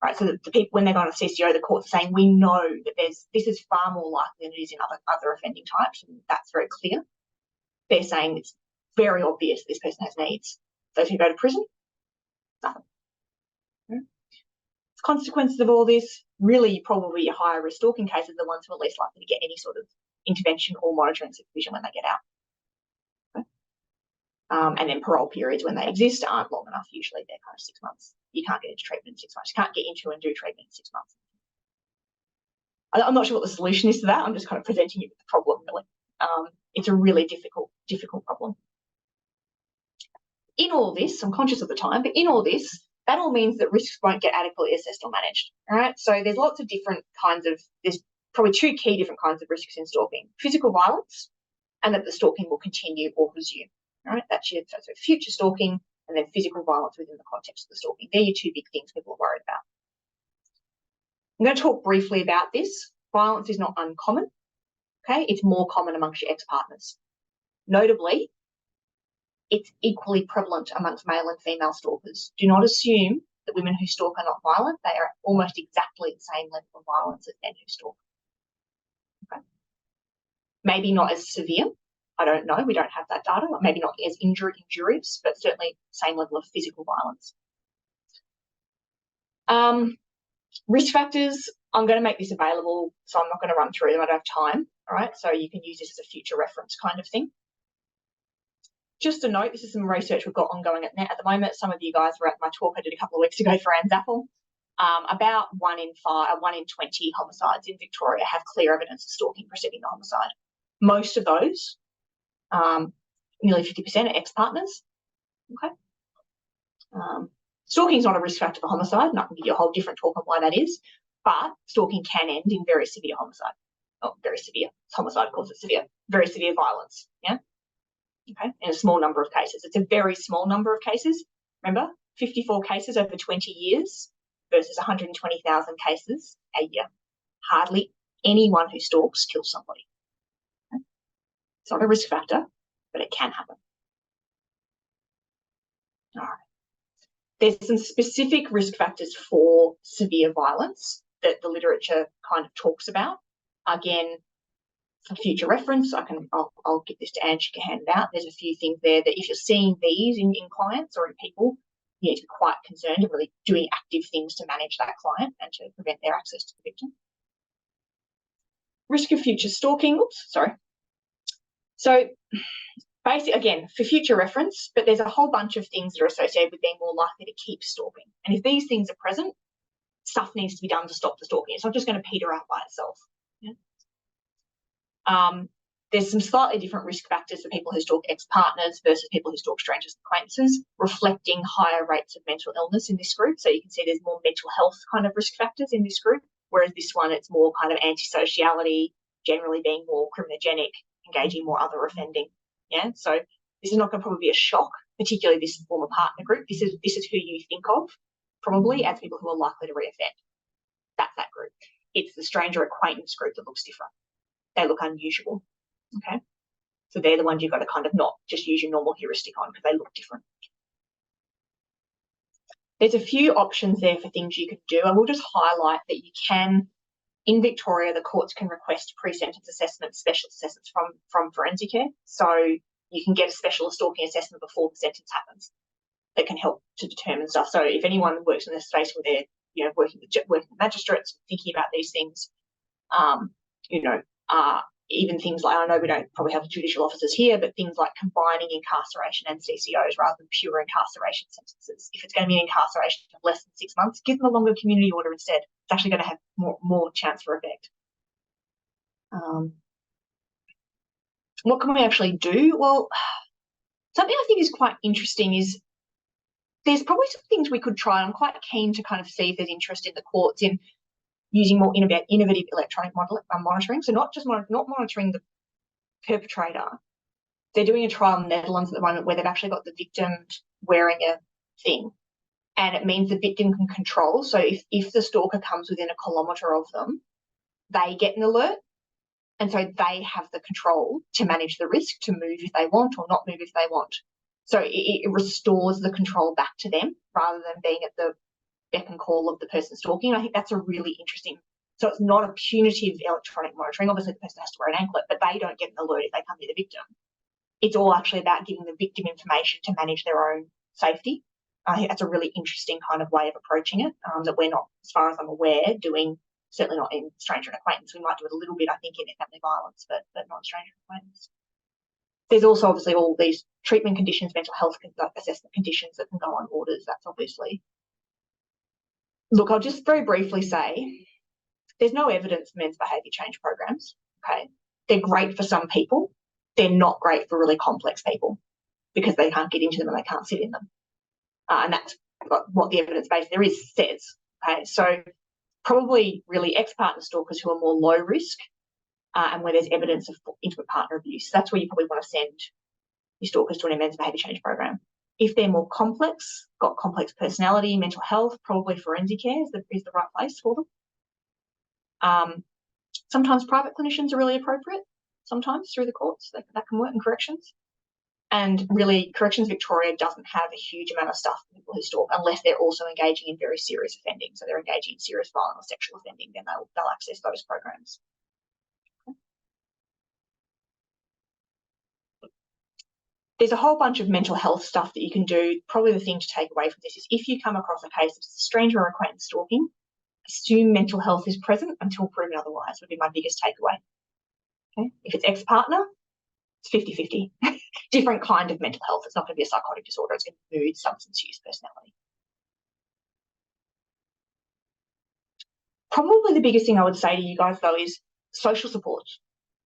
S2: Right. So the people, when they go on a CCO, the courts are saying, we know that this is far more likely than it is in other offending types, and that's very clear. They're saying it's very obvious this person has needs. So if you go to prison, nothing. Consequences of all this, really probably your higher risk stalking cases are the ones who are least likely to get any sort of intervention or monitoring supervision when they get out. And then parole periods, when they exist, aren't long enough. Usually they're kind of 6 months. You can't get into treatment in 6 months. You can't get into and do treatment in 6 months. I'm not sure what the solution is to that. I'm just kind of presenting you with the problem, really. It's a really difficult problem. In all this, I'm conscious of the time, but in all this, that all means that risks won't get adequately assessed or managed. All right. So there's lots of different kinds of, there's probably two key different kinds of risks in stalking: physical violence, and that the stalking will continue or resume. All right. That's your so future stalking, and then physical violence within the context of the stalking. They're your two big things people are worried about. I'm going to talk briefly about this. Violence is not uncommon. Okay. It's more common amongst your ex-partners. Notably, it's equally prevalent amongst male and female stalkers. Do not assume that women who stalk are not violent. They are almost exactly the same level of violence as men who stalk. Okay. Maybe not as severe. I don't know. We don't have that data. Maybe not as injurious, but certainly same level of physical violence. Risk factors, I'm going to make this available, so I'm not going to run through them. I don't have time. All right. So you can use this as a future reference kind of thing. Just a note, this is some research we've got ongoing at NET at the moment. Some of you guys were at my talk I did a couple of weeks ago for Anne's Apple. About 1 in 20 homicides in Victoria have clear evidence of stalking preceding the homicide. Most of those, nearly 50%, are ex-partners. Okay. Stalking is not a risk factor for homicide, and I can give you a whole different talk on why that is, but stalking can end in very severe homicide. Oh, very severe. Homicide, of course, it's severe. Very severe violence. Yeah. Okay, in a small number of cases. It's a very small number of cases. Remember, 54 cases over 20 years versus 120,000 cases a year. Hardly anyone who stalks kills somebody. Okay? It's not a risk factor, but it can happen. All right. There's some specific risk factors for severe violence that the literature kind of talks about. Again, for future reference, I'll give this to Anne, she can hand it out. There's a few things there that if you're seeing these in clients or in people, you need to be quite concerned and really doing active things to manage that client and to prevent their access to the victim. Risk of future stalking, So basically, again, for future reference, but there's a whole bunch of things that are associated with being more likely to keep stalking. And if these things are present, stuff needs to be done to stop the stalking. It's not just going to peter out by itself. Yeah? There's some slightly different risk factors for people who stalk ex-partners versus people who stalk strangers and acquaintances, reflecting higher rates of mental illness in this group. So you can see there's more mental health kind of risk factors in this group, whereas this one, it's more kind of antisociality, generally being more criminogenic, engaging more other offending. Yeah, so this is not going to probably be a shock, particularly this former partner group. This is who you think of probably as people who are likely to reoffend. That's that group. It's the stranger acquaintance group that looks different. They look unusual. Okay, so they're the ones you've got to kind of not just use your normal heuristic on because they look different. There's a few options there for things you can do. I will just highlight that you can, in Victoria, the courts can request pre-sentence assessments, special assessments from forensic care. So you can get a specialist stalking assessment before the sentence happens that can help to determine stuff. So if anyone works in a space where they're working with magistrates, thinking about these things, even things like, I know we don't probably have judicial officers here, but things like combining incarceration and CCOs rather than pure incarceration sentences. If it's going to be an incarceration of less than 6 months, give them a longer community order instead. It's actually going to have more chance for effect. What can we actually do? Well, something I think is quite interesting is there's probably some things we could try. I'm quite keen to kind of see if there's interest in the courts in using more innovative electronic monitoring. So not monitoring the perpetrator. They're doing a trial in the Netherlands at the moment where they've actually got the victim wearing a thing. And it means the victim can control. So if the stalker comes within a kilometre of them, they get an alert. And so they have the control to manage the risk, to move if they want or not move if they want. So it restores the control back to them rather than being at the beck and call of the person stalking. I think that's a really interesting. So it's not a punitive electronic monitoring. Obviously, the person has to wear an anklet, but they don't get an alert if they come near the victim. It's all actually about giving the victim information to manage their own safety. I think that's a really interesting kind of way of approaching it that we're not, as far as I'm aware, doing. Certainly not in stranger and acquaintance. We might do it a little bit, I think, in family violence, but not stranger and acquaintance. There's also obviously all these treatment conditions, mental health assessment conditions that can go on orders. That's obviously. Look, I'll just very briefly say there's no evidence for men's behaviour change programs. Okay, they're great for some people. They're not great for really complex people because they can't get into them and they can't sit in them. And that's what the evidence base there is says. Okay, so probably really ex-partner stalkers who are more low risk and where there's evidence of intimate partner abuse. That's where you probably want to send your stalkers to an men's behaviour change program. If they're more complex, got complex personality, mental health, probably forensic care is the right place for them. Sometimes private clinicians are really appropriate, sometimes through the courts. That can work in corrections. And really, Corrections Victoria doesn't have a huge amount of stuff for people who stalk unless they're also engaging in very serious offending. So they're engaging in serious violent or sexual offending, then they'll access those programs. There's a whole bunch of mental health stuff that you can do. Probably the thing to take away from this is if you come across a case of stranger or acquaintance stalking, assume mental health is present until proven otherwise would be my biggest takeaway. Okay? If it's ex-partner, it's 50-50. Different kind of mental health. It's not going to be a psychotic disorder. It's going to be mood, substance use, personality. Probably the biggest thing I would say to you guys, though, is social support.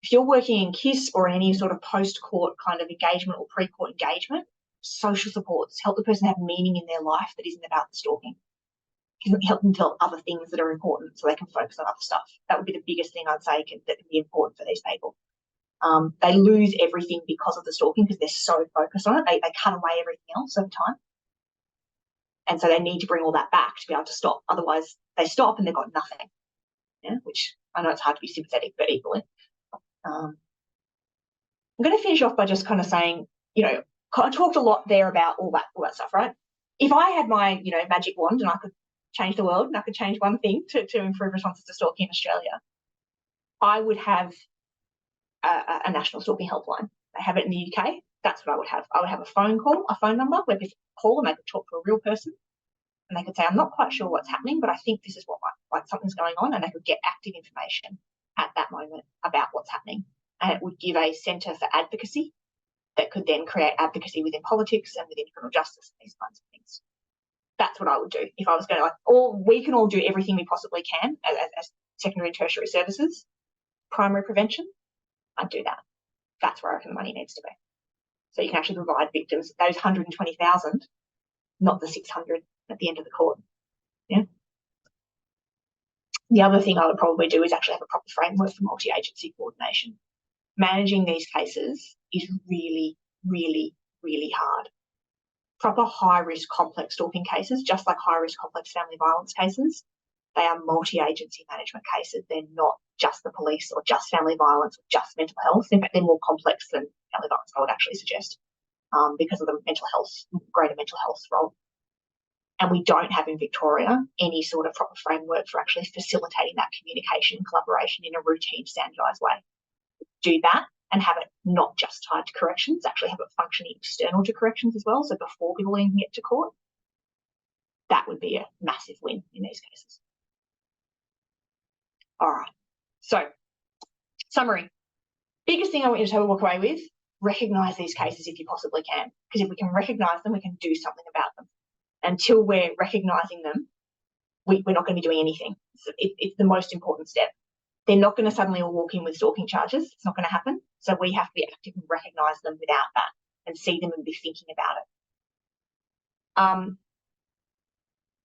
S2: If you're working in KISS or in any sort of post-court kind of engagement or pre-court engagement, social supports help the person have meaning in their life that isn't about the stalking. Help them tell other things that are important so they can focus on other stuff. That would be the biggest thing I'd say that can be important for these people. They lose everything because of the stalking because they're so focused on it. They cut away everything else over time. And so they need to bring all that back to be able to stop. Otherwise, they stop and they've got nothing. Yeah, which I know it's hard to be sympathetic, but equally. I'm going to finish off by just kind of saying, I talked a lot there about all that stuff, right? If I had my, magic wand and I could change the world and I could change one thing to improve responses to stalking in Australia, I would have a national stalking helpline. They have it in the UK. That's what I would have. I would have a phone number where people call and they could talk to a real person and they could say, I'm not quite sure what's happening, but I think this is what something's going on, and they could get active information at that moment about what's happening. And it would give a centre for advocacy that could then create advocacy within politics and within criminal justice and these kinds of things. That's what I would do if I was going to we can all do everything we possibly can as secondary and tertiary services, primary prevention. I'd do that. That's where I reckon the money needs to be. So you can actually provide victims those 120,000, not the 600 at the end of the court. Yeah. The other thing I would probably do is actually have a proper framework for multi-agency coordination. Managing these cases is really, really, really hard. Proper high-risk complex stalking cases, just like high-risk complex family violence cases, they are multi-agency management cases. They're not just the police or just family violence or just mental health. In fact, they're more complex than family violence, I would actually suggest, because of the greater mental health role. And we don't have in Victoria any sort of proper framework for actually facilitating that communication and collaboration in a routine, standardised way. Do that and have it not just tied to corrections, actually have it functioning external to corrections as well. So before people even get to court, that would be a massive win in these cases. All right. So, summary. Biggest thing I want you to walk away with, recognise these cases if you possibly can. Because if we can recognise them, we can do something about them. Until we're recognising them, we're not going to be doing anything. It's the most important step. They're not going to suddenly all walk in with stalking charges. It's not going to happen. So we have to be active and recognise them without that and see them and be thinking about it.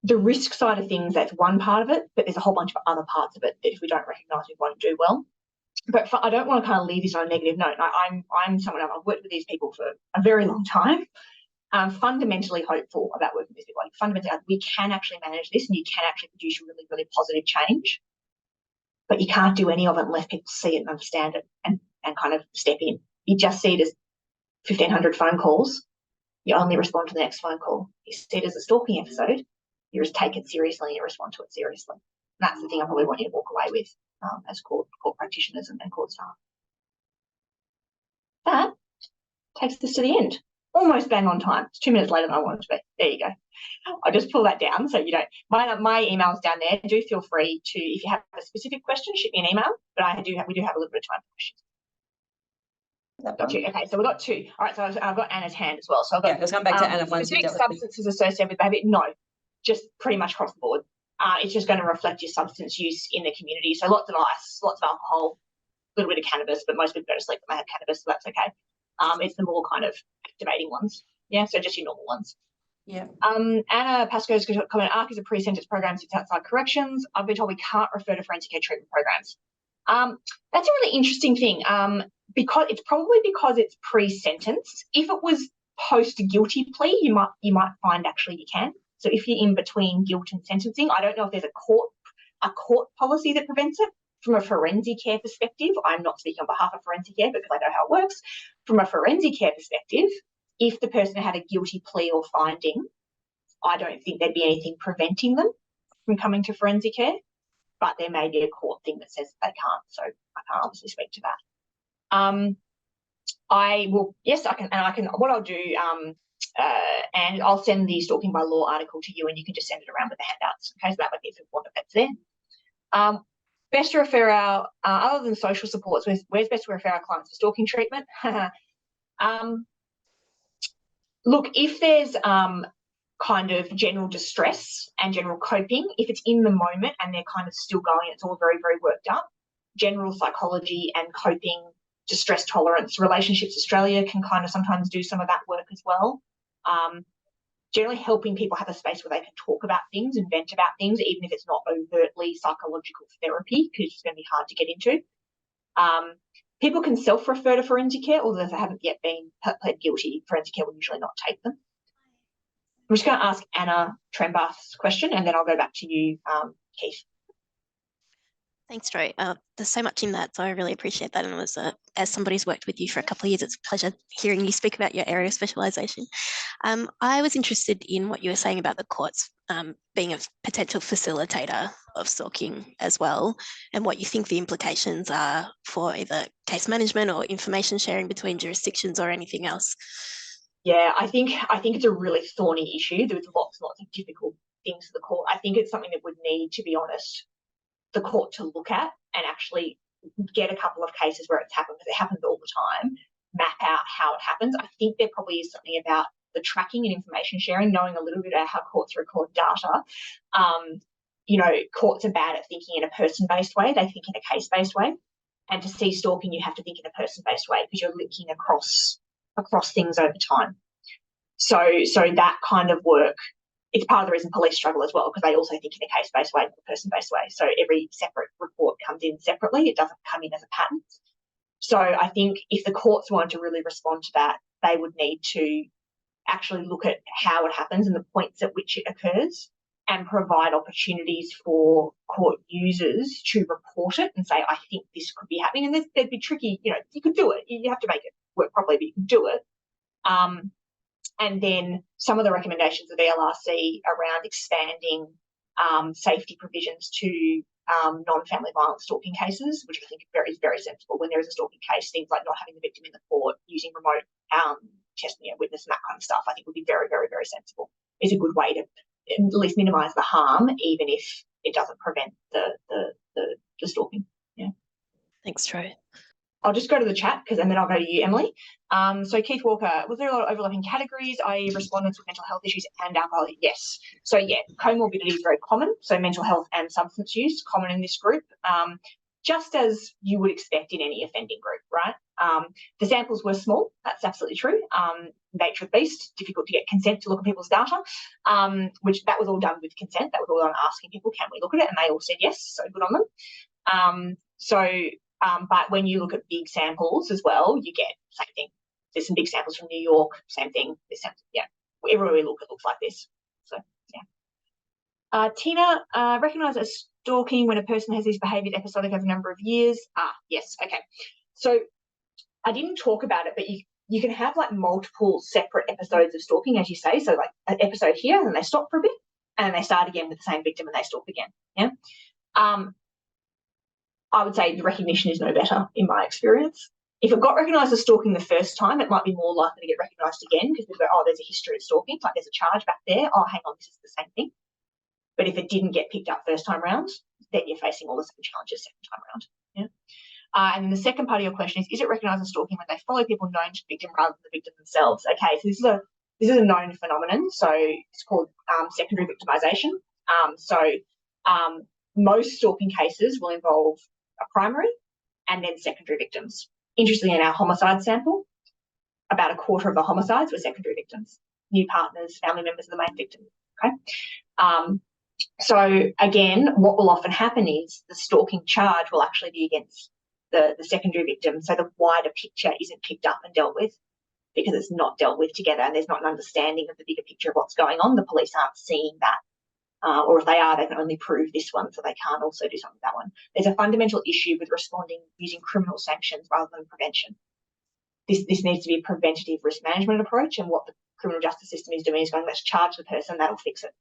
S2: The risk side of things, that's one part of it, but there's a whole bunch of other parts of it that if we don't recognise, we won't do well. But I don't want to kind of leave this on a negative note. I'm someone, I've worked with these people for a very long time. fundamentally hopeful about working with people. Like fundamentally, we can actually manage this and you can actually produce a really, really positive change. But you can't do any of it unless people see it and understand it and kind of step in. You just see it as 1,500 phone calls. You only respond to the next phone call. You see it as a stalking episode. You just take it seriously and you respond to it seriously. And that's the thing I probably want you to walk away with as court practitioners and court staff. That takes us to the end. Almost bang on time. It's 2 minutes later than I wanted to be. There you go. I'll just pull that down so you don't. My email's down there. Do feel free to, if you have a specific question, shoot me an email. But we do have a little bit of time for questions. Got you. Okay, so we've got two. All right, so I've got Anna's hand as well. So I've got,
S1: let's come back to Anna.
S2: Specific substances associated with behaviour? No, just pretty much across the board. It's just going to reflect your substance use in the community. So lots of ice, lots of alcohol, a little bit of cannabis, but most people go to sleep when they have cannabis, so that's okay. It's the more kind of activating ones. Yeah, so just your normal ones.
S1: Yeah.
S2: Anna Pascoe's comment, ARC is a pre-sentence program, sits outside corrections. I've been told we can't refer to forensic care treatment programs. That's a really interesting thing because it's pre-sentence. If it was post-guilty plea, you might find actually you can. So if you're in between guilt and sentencing, I don't know if there's a court policy that prevents it. From a forensic care perspective, I'm not speaking on behalf of forensic care because I know how it works. From a forensic care perspective, if the person had a guilty plea or finding, I don't think there'd be anything preventing them from coming to forensic care, but there may be a court thing that says they can't, so I can't obviously speak to that. I will, yes, I can, what I'll do, and I'll send the Stalking by Law article to you and you can just send it around with the handouts, okay, so that would be if you want that's there. Best to refer our, other than social supports, where's best to refer our clients for stalking treatment? Look, if there's kind of general distress and general coping, if it's in the moment and they're kind of still going, it's all very, very worked up, general psychology and coping, distress tolerance, Relationships Australia can kind of sometimes do some of that work as well. Generally helping people have a space where they can talk about things and vent about things, even if it's not overtly psychological therapy, because it's going to be hard to get into. People can self-refer to forensic care, although if they haven't yet been pled guilty, forensic care will usually not take them. I'm just going to ask Anna Trembath's question, and then I'll go back to you, Keith.
S3: Thanks, Troy. There's so much in that, so I really appreciate that. And it was, as somebody who's worked with you for a couple of years, it's a pleasure hearing you speak about your area of specialisation. I was interested in what you were saying about the courts being a potential facilitator of stalking as well, and what you think the implications are for either case management or information sharing between jurisdictions or anything else.
S2: Yeah, I think it's a really thorny issue. There's lots and lots of difficult things for the court. I think it's something that would need, to be honest, the court to look at and actually get a couple of cases where it's happened, because it happens all the time, map out how it happens. I think there probably is something about the tracking and information sharing, knowing a little bit about how courts record data. You know, courts are bad at thinking in a person-based way. They think in a case-based way. And to see stalking, you have to think in a person-based way because you're linking across things over time. So that kind of work, it's part of the reason police struggle as well, because they also think in a case-based way, not a person-based way. So every separate report comes in separately. It doesn't come in as a pattern. So I think if the courts want to really respond to that, they would need to actually look at how it happens and the points at which it occurs, and provide opportunities for court users to report it and say, I think this could be happening. And they'd be tricky, you know, you could do it. You have to make it work properly, but you can do it. And then some of the recommendations of the LRC around expanding safety provisions to non-family violence stalking cases, which I think is very sensible. When there is a stalking case, things like not having the victim in the court, using remote testing a witness and that kind of stuff, I think would be very, very, very sensible. It's a good way to at least minimise the harm, even if it doesn't prevent the stalking. Yeah.
S3: Thanks, Troy.
S2: I'll just go to the chat and then I'll go to you, Emily. So Keith Walker, was there a lot of overlapping categories, i.e. respondents with mental health issues and alcohol? Yes. So yeah, comorbidity is very common. So mental health and substance use, common in this group, just as you would expect in any offending group, right? The samples were small, that's absolutely true. Nature of the beast, difficult to get consent to look at people's data, which that was all done with consent. That was all done asking people, can we look at it? And they all said yes, so good on them. But when you look at big samples as well, you get same thing. There's some big samples from New York, same thing. Yeah. everywhere we look, it looks like this. So, yeah. Tina, recognise as stalking when a person has these behaviours episodic over a number of years. Yes, okay. So I didn't talk about it, but you can have like multiple separate episodes of stalking, as you say. So like an episode here, and then they stop for a bit, and then they start again with the same victim and they stalk again. Yeah. I would say the recognition is no better in my experience. If it got recognised as stalking the first time, it might be more likely to get recognised again because people go, oh, there's a history of stalking, like there's a charge back there. Oh, hang on, this is the same thing. But if it didn't get picked up first time round, then you're facing all the same challenges second time round. Yeah. And then the second part of your question is it recognised as stalking when they follow people known to the victim rather than the victim themselves? Okay, so this is a known phenomenon. So it's called secondary victimisation. Most stalking cases will involve a primary and then secondary victims. Interestingly, in our homicide sample, about a quarter of the homicides were secondary victims, new partners, family members of the main victim. Okay. So again, what will often happen is the stalking charge will actually be against the secondary victim. So the wider picture isn't picked up and dealt with because it's not dealt with together and there's not an understanding of the bigger picture of what's going on. The police aren't seeing that. Or if they are, they can only prove this one, so they can't also do something with that one. There's a fundamental issue with responding using criminal sanctions rather than prevention. This needs to be a preventative risk management approach, and what the criminal justice system is doing is going, let's charge the person, that'll fix it.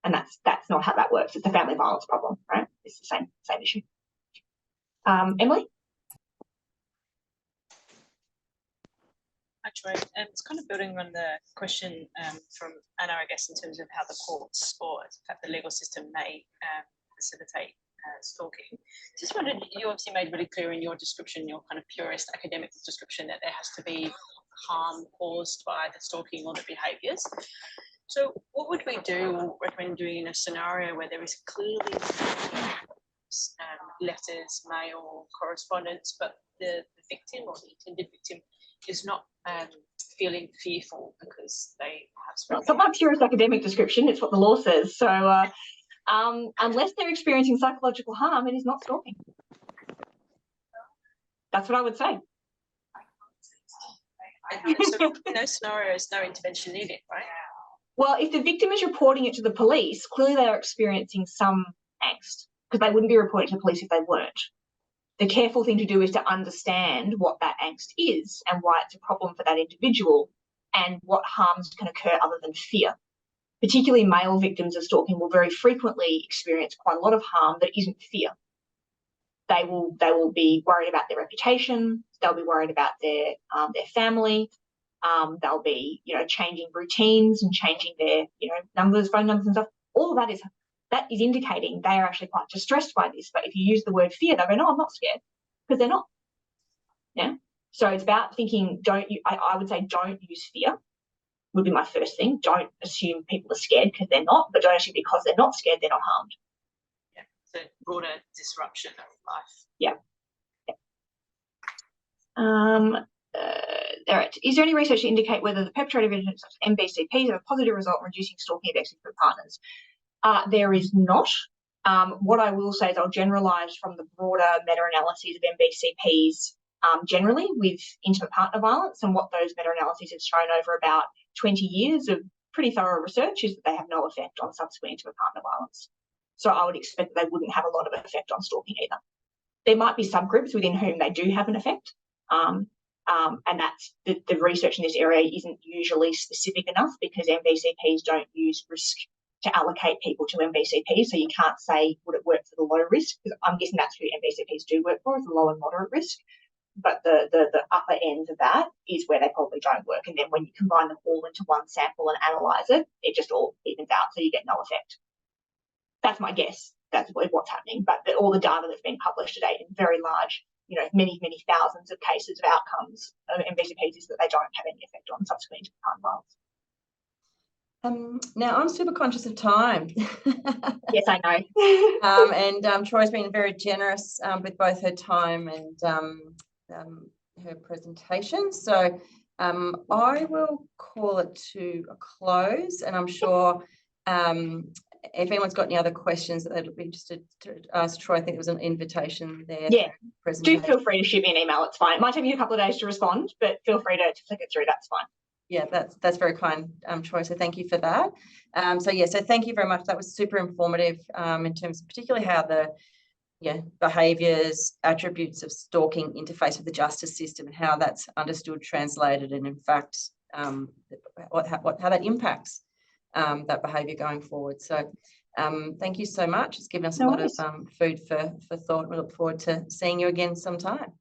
S2: And that's not how that works. It's a family violence problem, right? It's the same issue. Emily?
S4: Hi, Troy. It's kind of building on the question from Anna, I guess, in terms of how the courts or in fact the legal system may facilitate stalking. Just wondered, you obviously made really clear in your description, your kind of purist academic description, that there has to be harm caused by the stalking or the behaviours. So what would we do or recommend doing in a scenario where there is clearly letters, mail, correspondence, but the victim or the intended victim is not feeling fearful because they have
S2: It's not my purest academic description, it's what the law says. So unless they're experiencing psychological harm, it is not stalking. That's what I would say.
S4: So in those scenarios, no intervention needed, right?
S2: Well, if the victim is reporting it to the police, clearly they are experiencing some angst because they wouldn't be reporting to the police if they weren't. The careful thing to do is to understand what that angst is and why it's a problem for that individual and what harms can occur other than fear. Particularly male victims of stalking will very frequently experience quite a lot of harm that isn't fear. They will be worried about their reputation. They'll be worried about their family. They'll be, changing routines and changing their, numbers, phone numbers and stuff. All of that is indicating they are actually quite distressed by this. But if you use the word fear, they'll go, no, I'm not scared, because they're not. Yeah. So it's about thinking, I would say don't use fear would be my first thing. Don't assume people are scared because they're not, but don't assume because they're not scared, they're not harmed.
S4: Yeah. So broader disruption of life.
S2: Yeah. All right. Is there any research to indicate whether the perpetrator of incidents such as MBCPs have a positive result in reducing stalking of ex-victim partners? There is not. What I will say is I'll generalise from the broader meta-analyses of MBCPs generally with intimate partner violence, and what those meta-analyses have shown over about 20 years of pretty thorough research is that they have no effect on subsequent intimate partner violence. So I would expect that they wouldn't have a lot of effect on stalking either. There might be subgroups within whom they do have an effect, and that's the research in this area isn't usually specific enough because MBCPs don't use risk to allocate people to MBCPs, so you can't say would it work for the low risk, because I'm guessing that's who MBCPs do work for, is the low and moderate risk. But the upper end of that is where they probably don't work. And then when you combine them all into one sample and analyse it, it just all evens out, so you get no effect. That's my guess. That's what's happening. But all the data that's been published to date in very large, many, many thousands of cases of outcomes of MBCPs is that they don't have any effect on subsequent partner violence.
S1: Now, I'm super conscious of time.
S2: Yes, I know.
S1: And Troy's been very generous with both her time and her presentation. So I will call it to a close, and I'm sure if anyone's got any other questions that they'd be interested to ask Troy, I think there was an invitation there.
S2: Yeah, do feel free to shoot me an email. It's fine. It might take you a couple of days to respond, but feel free to flick it through. That's fine.
S1: Yeah, that's very kind, Troy. So thank you for that. So thank you very much. That was super informative in terms of particularly how the behaviours, attributes of stalking interface with the justice system and how that's understood, translated, and in fact how that impacts that behaviour going forward. So thank you so much. It's given us a lot of food for thought. We look forward to seeing you again sometime.